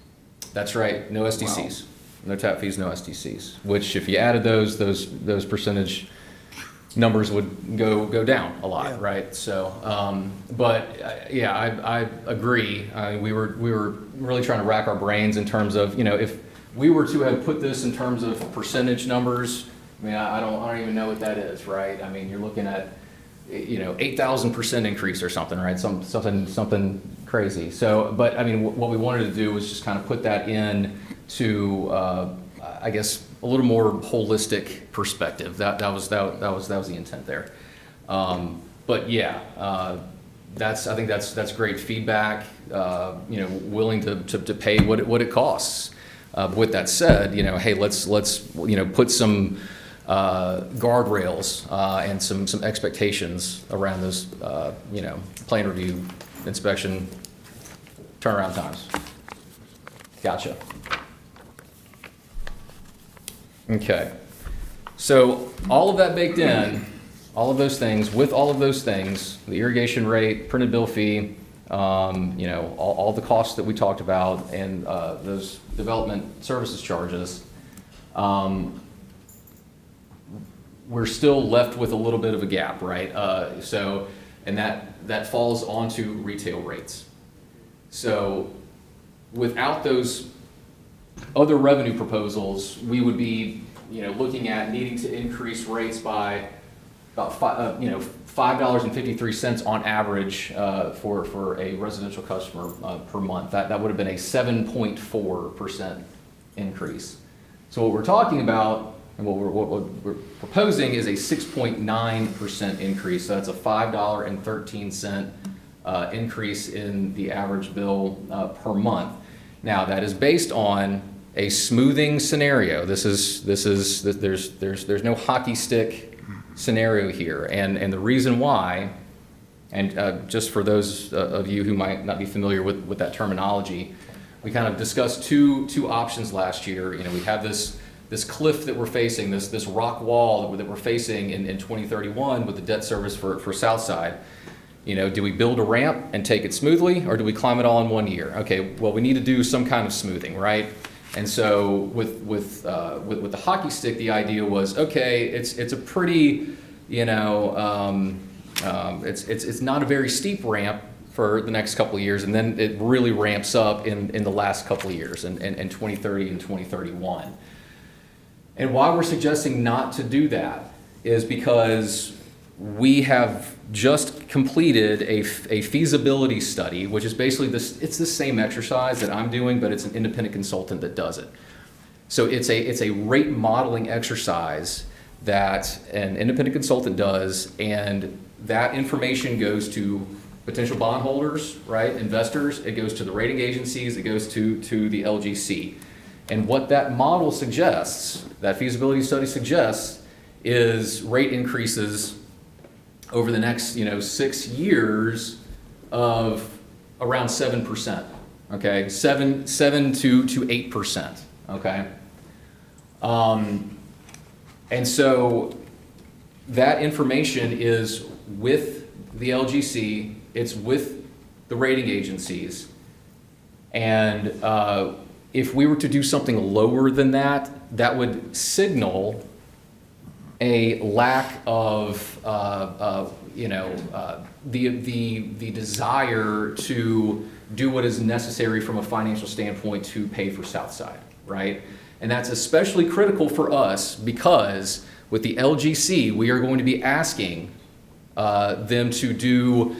G: That's right, no SDCs. No tap fees, no SDCs, which if you added those percentage numbers would go down a lot,
E: Yeah.
G: right? So, I agree. We were really trying to rack our brains in terms of, if we were to have put this in terms of percentage numbers, I don't even know what that is, right? I mean, you're looking at, 8,000% increase or something, right? Something crazy. So, but what we wanted to do was just kind of put that in to, I guess, a little more holistic perspective. That was the intent there. But yeah, I think that's great feedback. Willing to pay what it costs. With that said, hey, let's put some guardrails and some expectations around those, plan review, inspection, turnaround times. Gotcha. Okay. So all of that baked in, all of those things, with all of those things, the irrigation rate, printed bill fee, all the costs that we talked about, and those development services charges, we're still left with a little bit of a gap, right? And that falls onto retail rates. So without those other revenue proposals, we would be, looking at needing to increase rates by about $5.53 on average for a residential customer per month. That would have been a 7.4% increase. So what we're talking about and what we're proposing is a 6.9% increase. So that's a $5.13 increase in the average bill per month. Now, that is based on a smoothing scenario. There's no hockey stick scenario here. And the reason why, and just for those of you who might not be familiar with that terminology, we kind of discussed two options last year. We have this cliff that we're facing, this rock wall that we're facing in 2031 with the debt service for Southside. Do we build a ramp and take it smoothly, or do we climb it all in 1 year? Okay, well, we need to do some kind of smoothing, right? And so with the hockey stick, the idea was, okay, it's a pretty, it's not a very steep ramp for the next couple of years, and then it really ramps up in the last couple of years, in 2030 and 2031. And why we're suggesting not to do that is because we have just completed a feasibility study, which is basically it's the same exercise that I'm doing, but it's an independent consultant that does it. So it's a rate modeling exercise that an independent consultant does, and that information goes to potential bondholders, right, investors, it goes to the rating agencies, it goes to the LGC. And what that model suggests, that feasibility study suggests, is rate increases over the next 6 years of around 7%. Okay, 7 to 8%. Okay, and so that information is with the LGC, it's with the rating agencies, and if we were to do something lower than that, that would signal a lack of, the desire to do what is necessary from a financial standpoint to pay for Southside, right? And that's especially critical for us because with the LGC, we are going to be asking them to do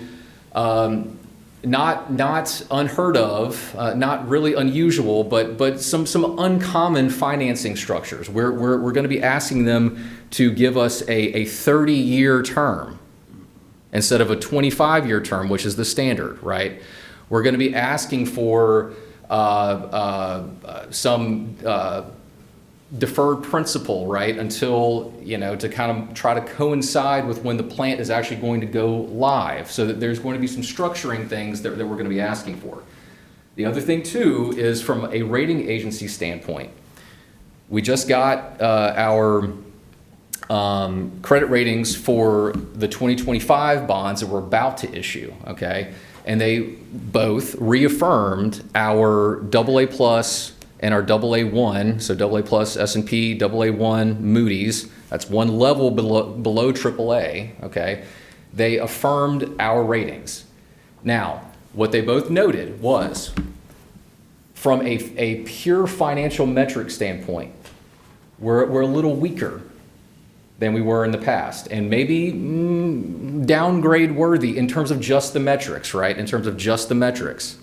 G: not unheard of, not really unusual, but some uncommon financing structures. We're going to be asking them to give us a 30-year term instead of a 25-year term, which is the standard, right? We're going to be asking for some deferred principal, right, until, to kind of try to coincide with when the plant is actually going to go live, so that there's going to be some structuring things that we're going to be asking for. The other thing, too, is from a rating agency standpoint. We just got our credit ratings for the 2025 bonds that we're about to issue, okay? And they both reaffirmed our AA+ and our AA1, so AA+ S&P, AA1 Moody's, that's one level below AAA, okay? They affirmed our ratings. Now, what they both noted was, from a pure financial metric standpoint, we're a little weaker than we were in the past, and maybe downgrade worthy in terms of just the metrics, right? In terms of just the metrics.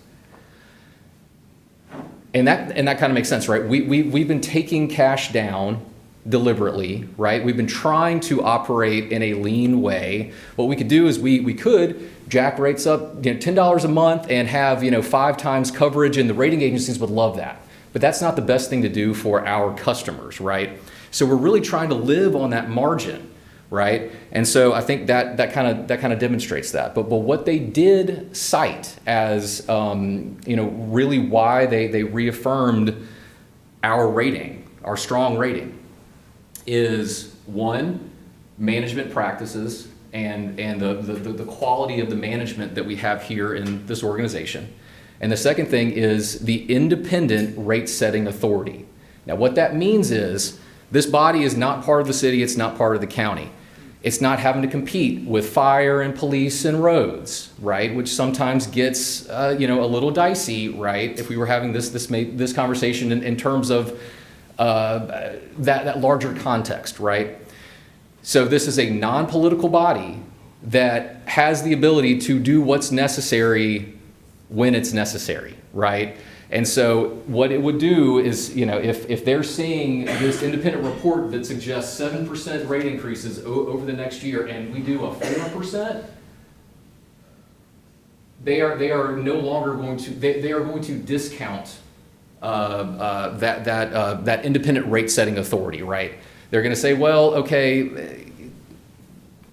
G: And that kind of makes sense, right? We've been taking cash down deliberately, right? We've been trying to operate in a lean way. What we could do is we could jack rates up, $10 a month and have 5 times coverage, and the rating agencies would love that. But that's not the best thing to do for our customers, right? So we're really trying to live on that margin, right? And so I think that kind of demonstrates that. But what they did cite as really why they reaffirmed our rating, our strong rating, is one, management practices and the quality of the management that we have here in this organization. And the second thing is the independent rate setting authority. Now what that means is this body is not part of the city, it's not part of the county. It's not having to compete with fire and police and roads, right? Which sometimes gets a little dicey, right? If we were having this conversation in terms of that larger context, right? So this is a non-political body that has the ability to do what's necessary when it's necessary, right? And so what it would do is, if they're seeing this independent report that suggests 7% rate increases over the next year, and we do a 4%, they are no longer going to, they are going to discount that independent rate setting authority, right? They're going to say, well, okay,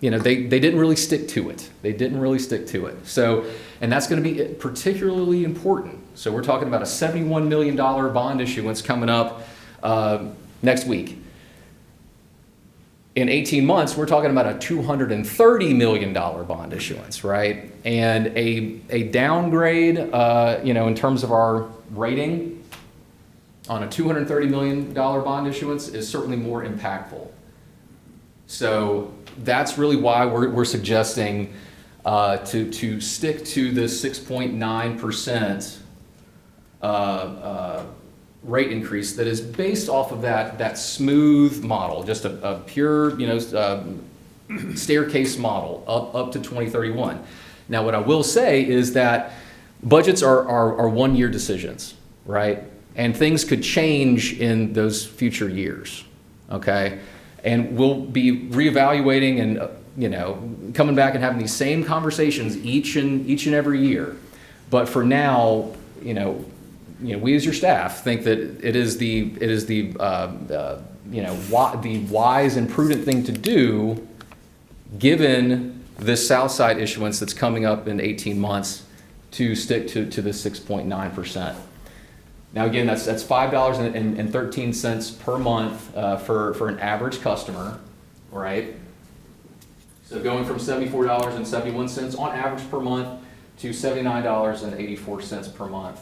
G: they didn't really stick to it. They didn't really stick to it. So, and that's going to be particularly important. So we're talking about a $71 million bond issuance coming up next week. In 18 months, we're talking about a $230 million bond issuance, right? And a downgrade, in terms of our rating on a $230 million bond issuance is certainly more impactful. So that's really why we're suggesting to stick to the 6.9% rate increase that is based off of that smooth model, just a pure staircase model up to 2031. Now, what I will say is that budgets are one-year decisions, right? And things could change in those future years, okay? And we'll be reevaluating and coming back and having these same conversations each and every year. But for now, we as your staff think that it is the wise and prudent thing to do, given this Southside issuance that's coming up in 18 months, to stick to the 6.9%. Now again, that's $5.13 per month for an average customer, right? So going from $74.71 on average per month to $79.84 per month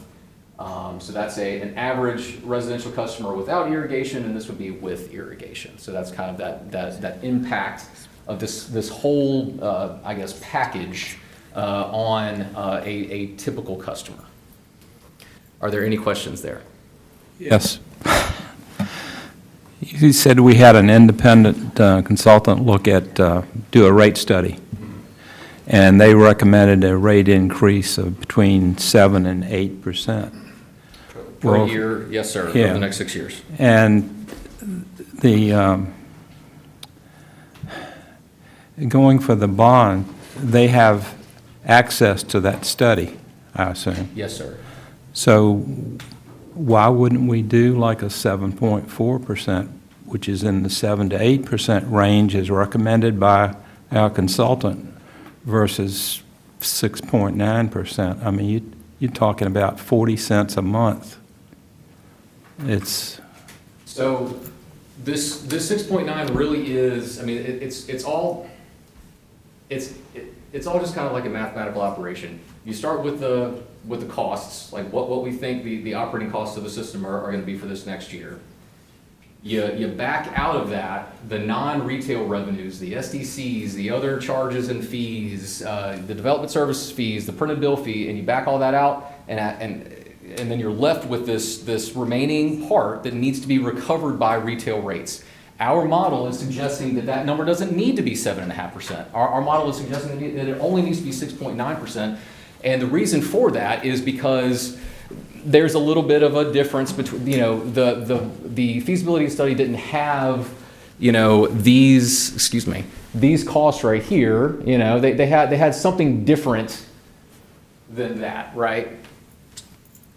G: So that's an average residential customer without irrigation, and this would be with irrigation. So that's kind of that impact of this whole, I guess, package on a typical customer. Are there any questions there?
F: Yes. You said we had an independent consultant look at, do a rate study, and they recommended a rate increase of between 7% and 8%.
G: Per year, yes, sir,
F: yeah.
G: over the next 6 years.
F: And the, going for the bond, they have access to that study, I assume.
G: Yes, sir.
F: So why wouldn't we do like a 7.4%, which is in the 7 to 8% range as recommended by our consultant, versus 6.9%? I mean, you're talking about 40 cents a month. It's...
G: So this 6.9 really is, I mean, it's all just kind of like a mathematical operation. You start with the costs, like what we think the operating costs of the system are going to be for this next year. You back out of that the non-retail revenues, the SDCs, the other charges and fees, the development services fees, the printed bill fee, and you back all that out, and then you're left with this remaining part that needs to be recovered by retail rates. Our model is suggesting that number doesn't need to be 7.5%. Our model is suggesting that it only needs to be 6.9%. And the reason for that is because there's a little bit of a difference between, the feasibility study didn't have, these costs right here, they had something different than that, right?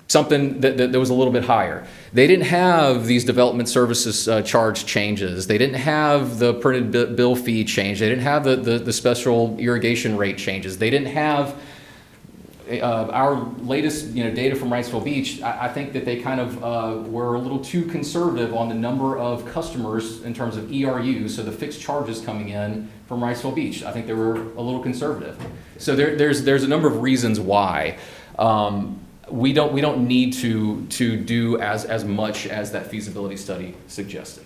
G: Something that was a little bit higher. They didn't have these development services charge changes. They didn't have the printed bill fee change. They didn't have the special irrigation rate changes. They didn't have our latest data from Wrightsville Beach. I think that they kind of were a little too conservative on the number of customers in terms of ERU, so the fixed charges coming in from Wrightsville Beach. I think they were a little conservative. So there's a number of reasons why. We don't need to do as much as that feasibility study suggested.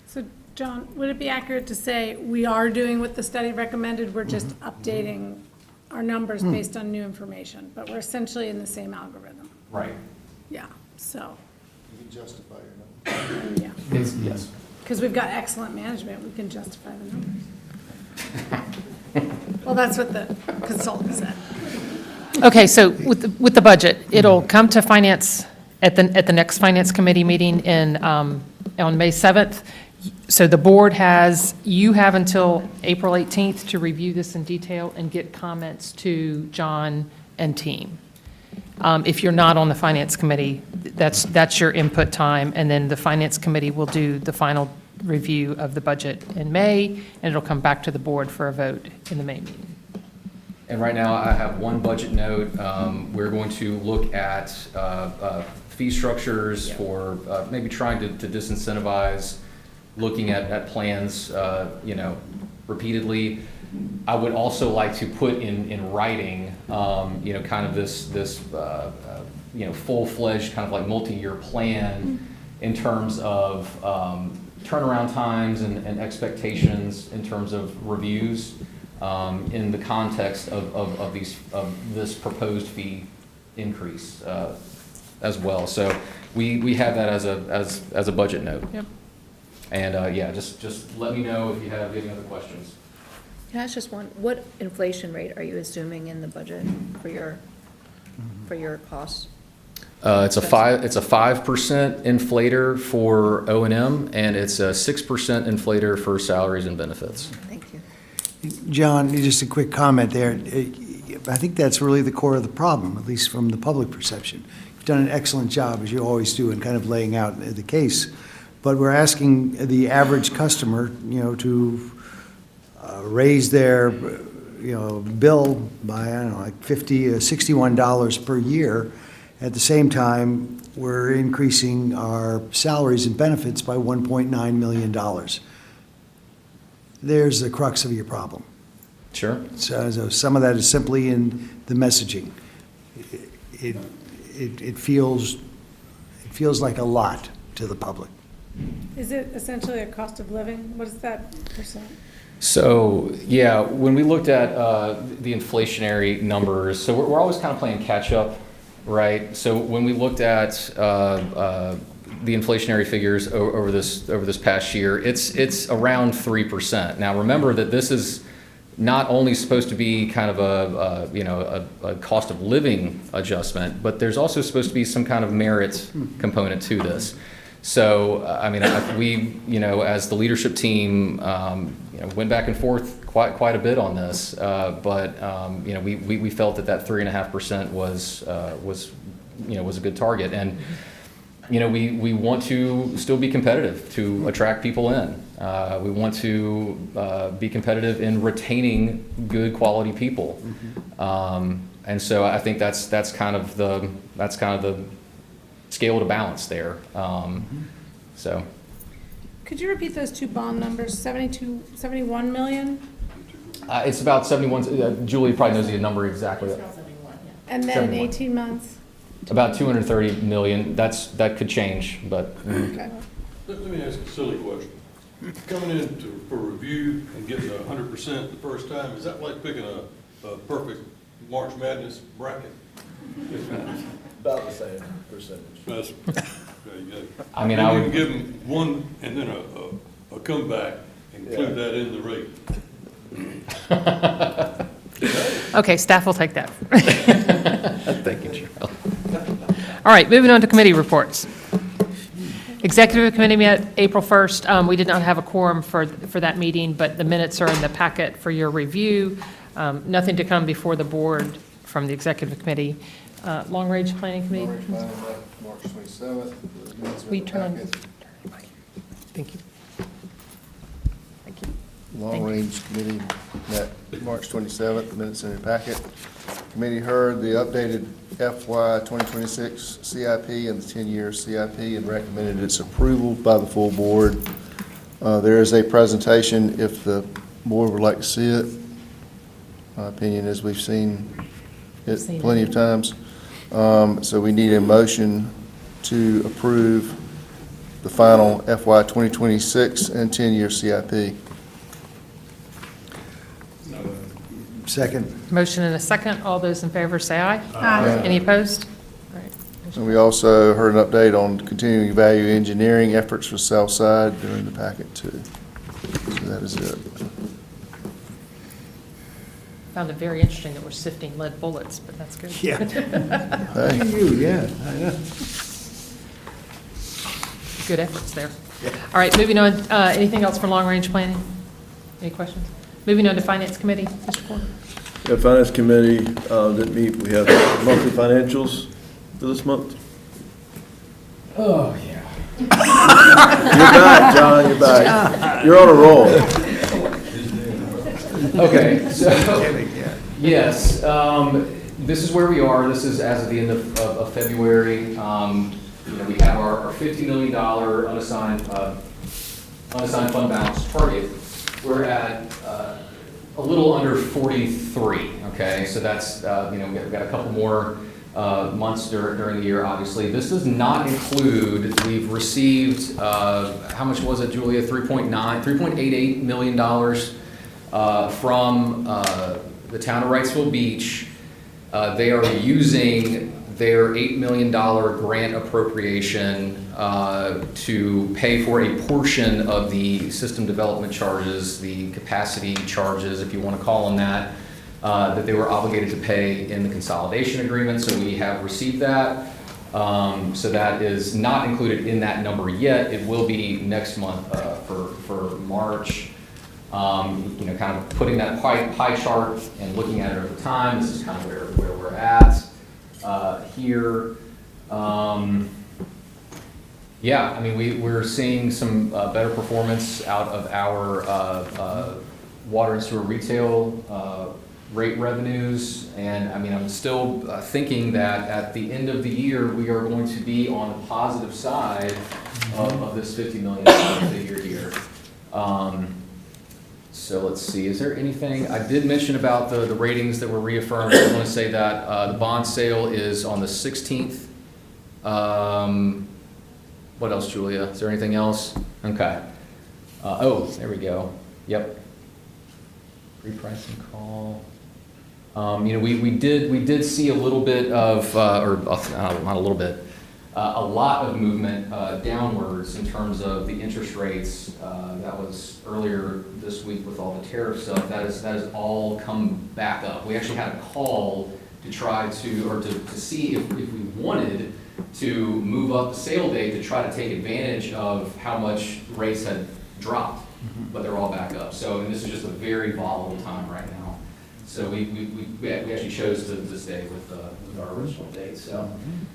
C: So, John, would it be accurate to say we are doing what the study recommended? We're just updating our numbers based on new information, but we're essentially in the same algorithm.
G: Right.
C: Yeah, so,
J: You can justify your numbers.
C: yeah.
G: Yes.
C: Because we've got excellent management, we can justify the numbers. Well, that's what the consultant said.
A: Okay, so with the budget, it'll come to finance at the next finance committee meeting on May 7th. So the board you have until April 18th to review this in detail and get comments to John and team. If you're not on the finance committee, that's your input time, and then the finance committee will do the final review of the budget in May, and it'll come back to the board for a vote in the May meeting.
G: And right now, I have one budget note. We're going to look at fee structures for maybe trying to disincentivize looking at plans, repeatedly. I would also like to put in writing, kind of this full-fledged kind of like multi-year plan in terms of turnaround times and expectations in terms of reviews. In the context of this proposed fee increase as well. So we have that as a budget note.
A: Yep.
G: And just let me know if you have any other questions.
H: Can I ask just one, what inflation rate are you assuming in the budget for your costs?
G: It's a 5% inflator for O&M, and it's a 6% inflator for salaries and benefits.
H: Thank you.
E: John, just a quick comment there. I think that's really the core of the problem, at least from the public perception. You've done an excellent job, as you always do, in kind of laying out the case. But we're asking the average customer, to raise their, bill by, like $61 per year. At the same time, we're increasing our salaries and benefits by $1.9 million. There's the crux of your problem.
G: Sure.
E: So some of that is simply in the messaging. it feels like a lot to the public.
C: Is it essentially a cost of living? What is that percent?
G: So, yeah, when we looked at the inflationary numbers, so we're always kind of playing catch-up, right? So when we looked at the inflationary figures over this past year, it's around 3%. Now, remember that this is not only supposed to be kind of a cost of living adjustment, but there's also supposed to be some kind of merit component to this. So, I mean, we, as the leadership team, went back and forth quite a bit on this, but we felt that 3.5% was a good target, and we want to still be competitive to attract people in. We want to be competitive in retaining good quality people, and so I think that's kind of the scale to balance there. So.
C: Could you repeat those two bond numbers, 71 million?
G: It's about 71, Julie probably knows the number exactly.
C: And then in
G: 71.
C: 18 months?
G: About 230 million, that could change, but.
C: Okay.
K: Let me ask a silly question. Coming in for review and getting 100% the first time, is that like picking a perfect March Madness bracket?
N: About the same percentage.
K: That's, there you go.
G: I mean,
K: And
G: I
K: you
G: would.
K: can give them one and then a comeback, include that in the rate.
A: Okay, staff will take that.
G: Thank you, Cheryl.
A: All right, moving on to committee reports. Executive Committee met April 1st. We did not have a quorum for that meeting, but the minutes are in the packet for your review. Nothing to come before the board from the Executive Committee. Long Range Planning Committee.
J: Long Range Planning met March 27th. The minutes are
A: Will
J: in
A: you
J: the
A: turn on?
J: packet.
A: Thank you. Thank you.
J: Long Range Committee met March 27th, the minutes in your packet. Committee heard the updated FY 2026 CIP and the 10-year CIP and recommended its approval by the full board. There is a presentation if the board would like to see it. My opinion is we've seen it plenty of times. So we need a motion to approve the final FY 2026 and 10-year CIP.
E: Second.
A: Motion and a second. All those in favor say aye.
C: Aye.
A: Any opposed? All right.
J: And we also heard an update on continuing value engineering efforts for Southside during the packet too. So that is it.
A: Found it very interesting that we're sifting lead bullets, but that's good.
E: Yeah.
J: Hey,
E: Yeah, I know.
A: Good efforts there. All right, moving on. Anything else for Long Range Planning? Any questions? Moving on to Finance Committee, Mr. Porter.
N: The Finance Committee didn't meet. We have monthly financials for this month.
G: Oh, yeah.
N: You're back, John, you're back. You're on a roll.
G: Okay, so, yes, this is where we are. This is as of the end of February. We have our $50 million unassigned fund balance target. We're at a little under 43, okay? So that's, we've got a couple more months during the year, obviously. This does not include, we've received, how much was it, Julia? $3.88 million from the town of Wrightsville Beach. They are using their $8 million grant appropriation to pay for a portion of the system development charges, the capacity charges, if you want to call them that, that they were obligated to pay in the consolidation agreement. So we have received that. So that is not included in that number yet. It will be next month for March. Kind of putting that pie chart and looking at it over time. This is kind of where we're at here. Yeah, I mean, we're seeing some better performance out of our water and sewer retail rate revenues. And I mean, I'm still thinking that at the end of the year, we are going to be on the positive side of this $50 million figure here. So let's see, is there anything, I did mention about the ratings that were reaffirmed. I want to say that the bond sale is on the 16th. What else, Julia? Is there anything else? Okay. Oh, there we go. Yep. Repricing call. We did see a little bit of, not a little bit, a lot of movement downwards in terms of the interest rates. That was earlier this week with all the tariff stuff. That has all come back up. We actually had a call to try to see if we wanted to move up the sale date to try to take advantage of how much rates had dropped, but they're all back up. So, and this is just a very volatile time right now. So we actually chose to stay with our original date. So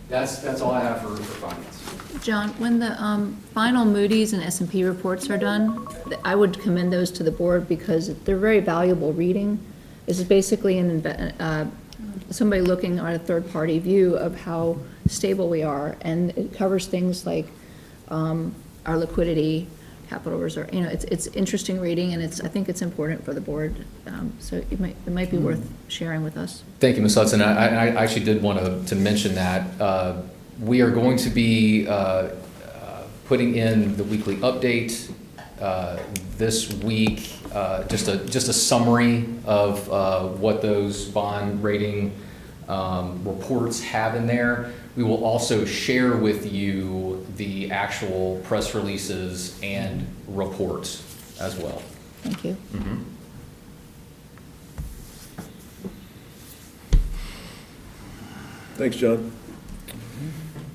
G: that's all I have for finance.
O: John, when the final Moody's and S&P reports are done, I would commend those to the board because they're very valuable reading. This is basically somebody looking at a third-party view of how stable we are, and it covers things like our liquidity, capital reserve. It's interesting reading, and I think it's important for the board. So it might be worth sharing with us.
G: Thank you, Ms. Hudson. I actually did want to mention that we are going to be putting in the weekly update this week. Just a summary of what those bond rating reports have in there. We will also share with you the actual press releases and reports as well.
O: Thank you.
G: Mm-hmm.
N: Thanks, John.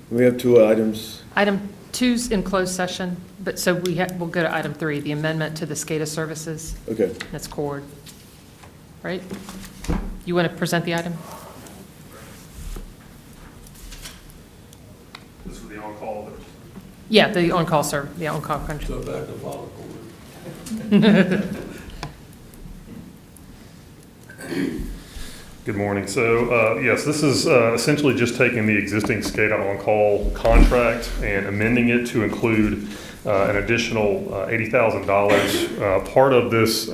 N: We have two items.
A: Item 2's in closed session, but so we'll go to item 3, the amendment to the SCADA services.
N: Okay.
A: That's cord, right? You want to present the item?
P: This is the on-call.
A: Yeah, the on-call the on-call country.
K: So back to follow.
P: Good morning. So, yes, this is essentially just taking the existing SCADA on-call contract and amending it to include an additional $80,000. Part of this,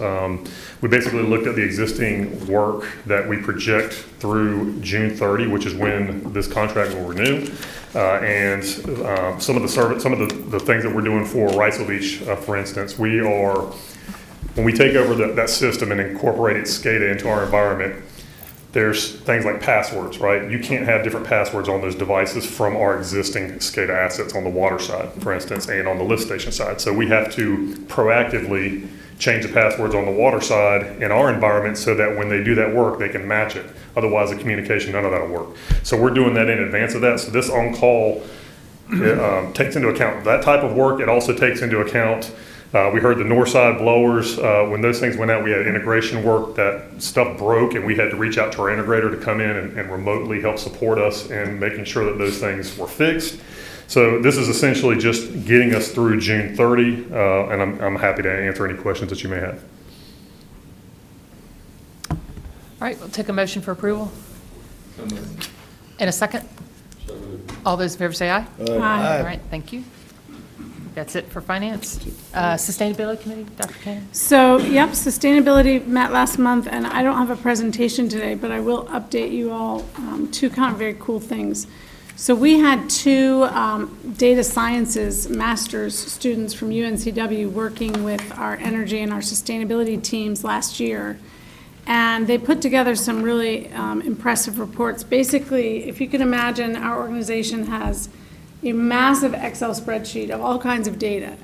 P: we basically looked at the existing work that we project through June 30, which is when this contract will renew, and some of the things that we're doing for Wrightsville Beach, for instance, when we take over that system and incorporate SCADA into our environment, there's things like passwords, right? You can't have different passwords on those devices from our existing SCADA assets on the water side, for instance, and on the lift station side. So we have to proactively change the passwords on the water side in our environment so that when they do that work, they can match it. Otherwise, the communication, none of that will work. So we're doing that in advance of that. So this on-call takes into account that type of work. It also takes into account we heard the north side blowers. When those things went out, we had integration work. That stuff broke, and we had to reach out to our integrator to come in and remotely help support us in making sure that those things were fixed. So this is essentially just getting us through June 30, and I'm happy to answer any questions that you may have.
A: All right, we'll take a motion for approval. And a second? All those in favor say aye.
C: Aye.
A: All right, thank you. That's it for finance. Sustainability Committee, Dr. Cannon?
C: So, yep, Sustainability met last month, and I don't have a presentation today, but I will update you all two kind of very cool things. So we had two data sciences master's students from UNCW working with our energy and our sustainability teams last year. And they put together some really impressive reports. Basically, if you can imagine, our organization has a massive Excel spreadsheet of all kinds of data.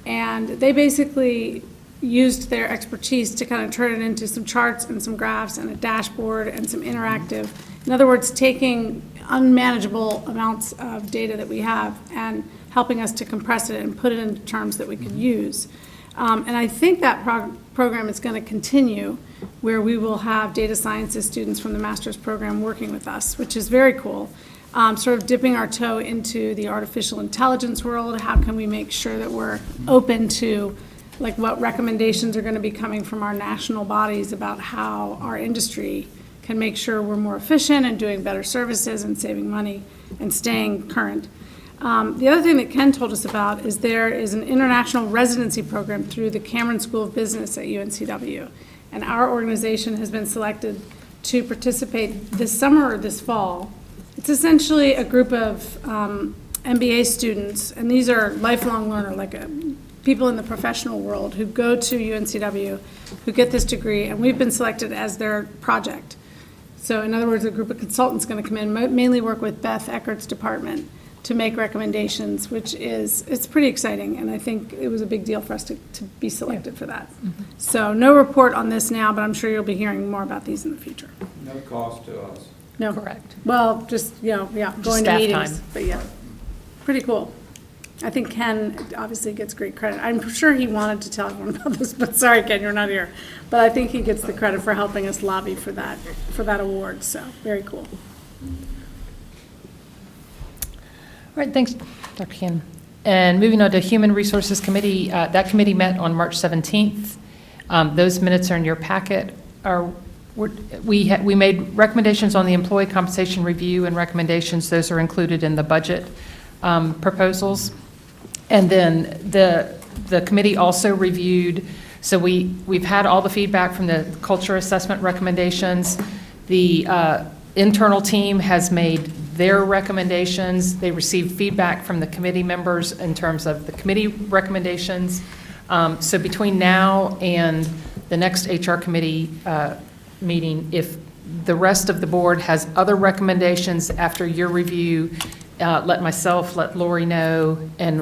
C: And they basically used their expertise to kind of turn it into some charts and some graphs and a dashboard and some interactive. In other words, taking unmanageable amounts of data that we have and helping us to compress it and put it into terms that we could use. And I think that program is going to continue, where we will have data sciences students from the master's program working with us, which is very cool. Sort of dipping our toe into the artificial intelligence world. How can we make sure that we're open to like what recommendations are going to be coming from our national bodies about how our industry can make sure we're more efficient and doing better services and saving money and staying current. The other thing that Ken told us about is there is an international residency program through the Cameron School of Business at UNCW. And our organization has been selected to participate this summer or this fall. It's essentially a group of MBA students, and these are lifelong learners, like people in the professional world who go to UNCW, who get this degree, and we've been selected as their project. So in other words, a group of consultants going to come in, mainly work with Beth Eckert's department to make recommendations, it's pretty exciting, and I think it was a big deal for us to be selected for that. So no report on this now, but I'm sure you'll be hearing more about these in the future.
F: No cost to us.
C: No.
A: Correct.
C: Well, just, going to
A: staff
C: meetings,
A: time.
C: but yeah, pretty cool. I think Ken obviously gets great credit. I'm sure he wanted to tell everyone about this, but sorry, Ken, you're not here. But I think he gets the credit for helping us lobby for that award, so very cool.
A: All right, thanks, Dr. Ken. And moving on to Human Resources Committee, that committee met on March 17th. Those minutes are in your packet. We made recommendations on the employee compensation review and recommendations. Those are included in the budget proposals. And then the committee also reviewed, so we've had all the feedback from the culture assessment recommendations. The internal team has made their recommendations. They received feedback from the committee members in terms of the committee recommendations. So between now and the next HR committee meeting, if the rest of the board has other recommendations after your review, let myself, let Lori know, and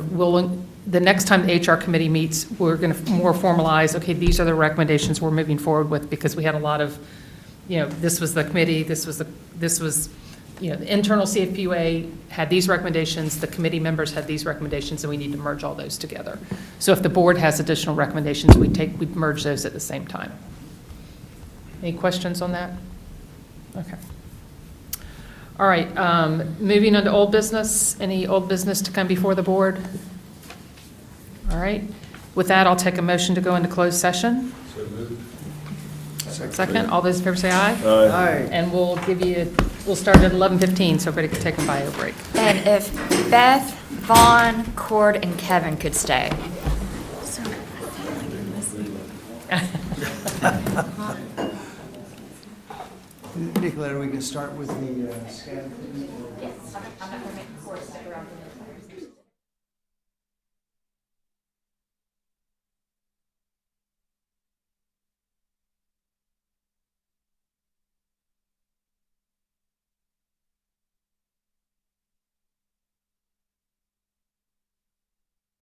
A: the next time the HR committee meets, we're going to more formalize, okay, these are the recommendations we're moving forward with, because we had a lot of, this was the committee, this was the internal CFPUA had these recommendations, the committee members had these recommendations, and we need to merge all those together. So if the board has additional recommendations, we merge those at the same time. Any questions on that? Okay. All right, moving on to old business. Any old business to come before the board? All right. With that, I'll take a motion to go into closed session.
K: So moved.
A: Second, all those in favor say aye.
E: Aye.
A: And we'll start at 11:15, so everybody can take a bio break.
L: And if Beth, Vaughn, Cord, and Kevin could stay.
E: Nicoletta, we can start with the scan.
L: Yes, I'm not going to make Cord stick around for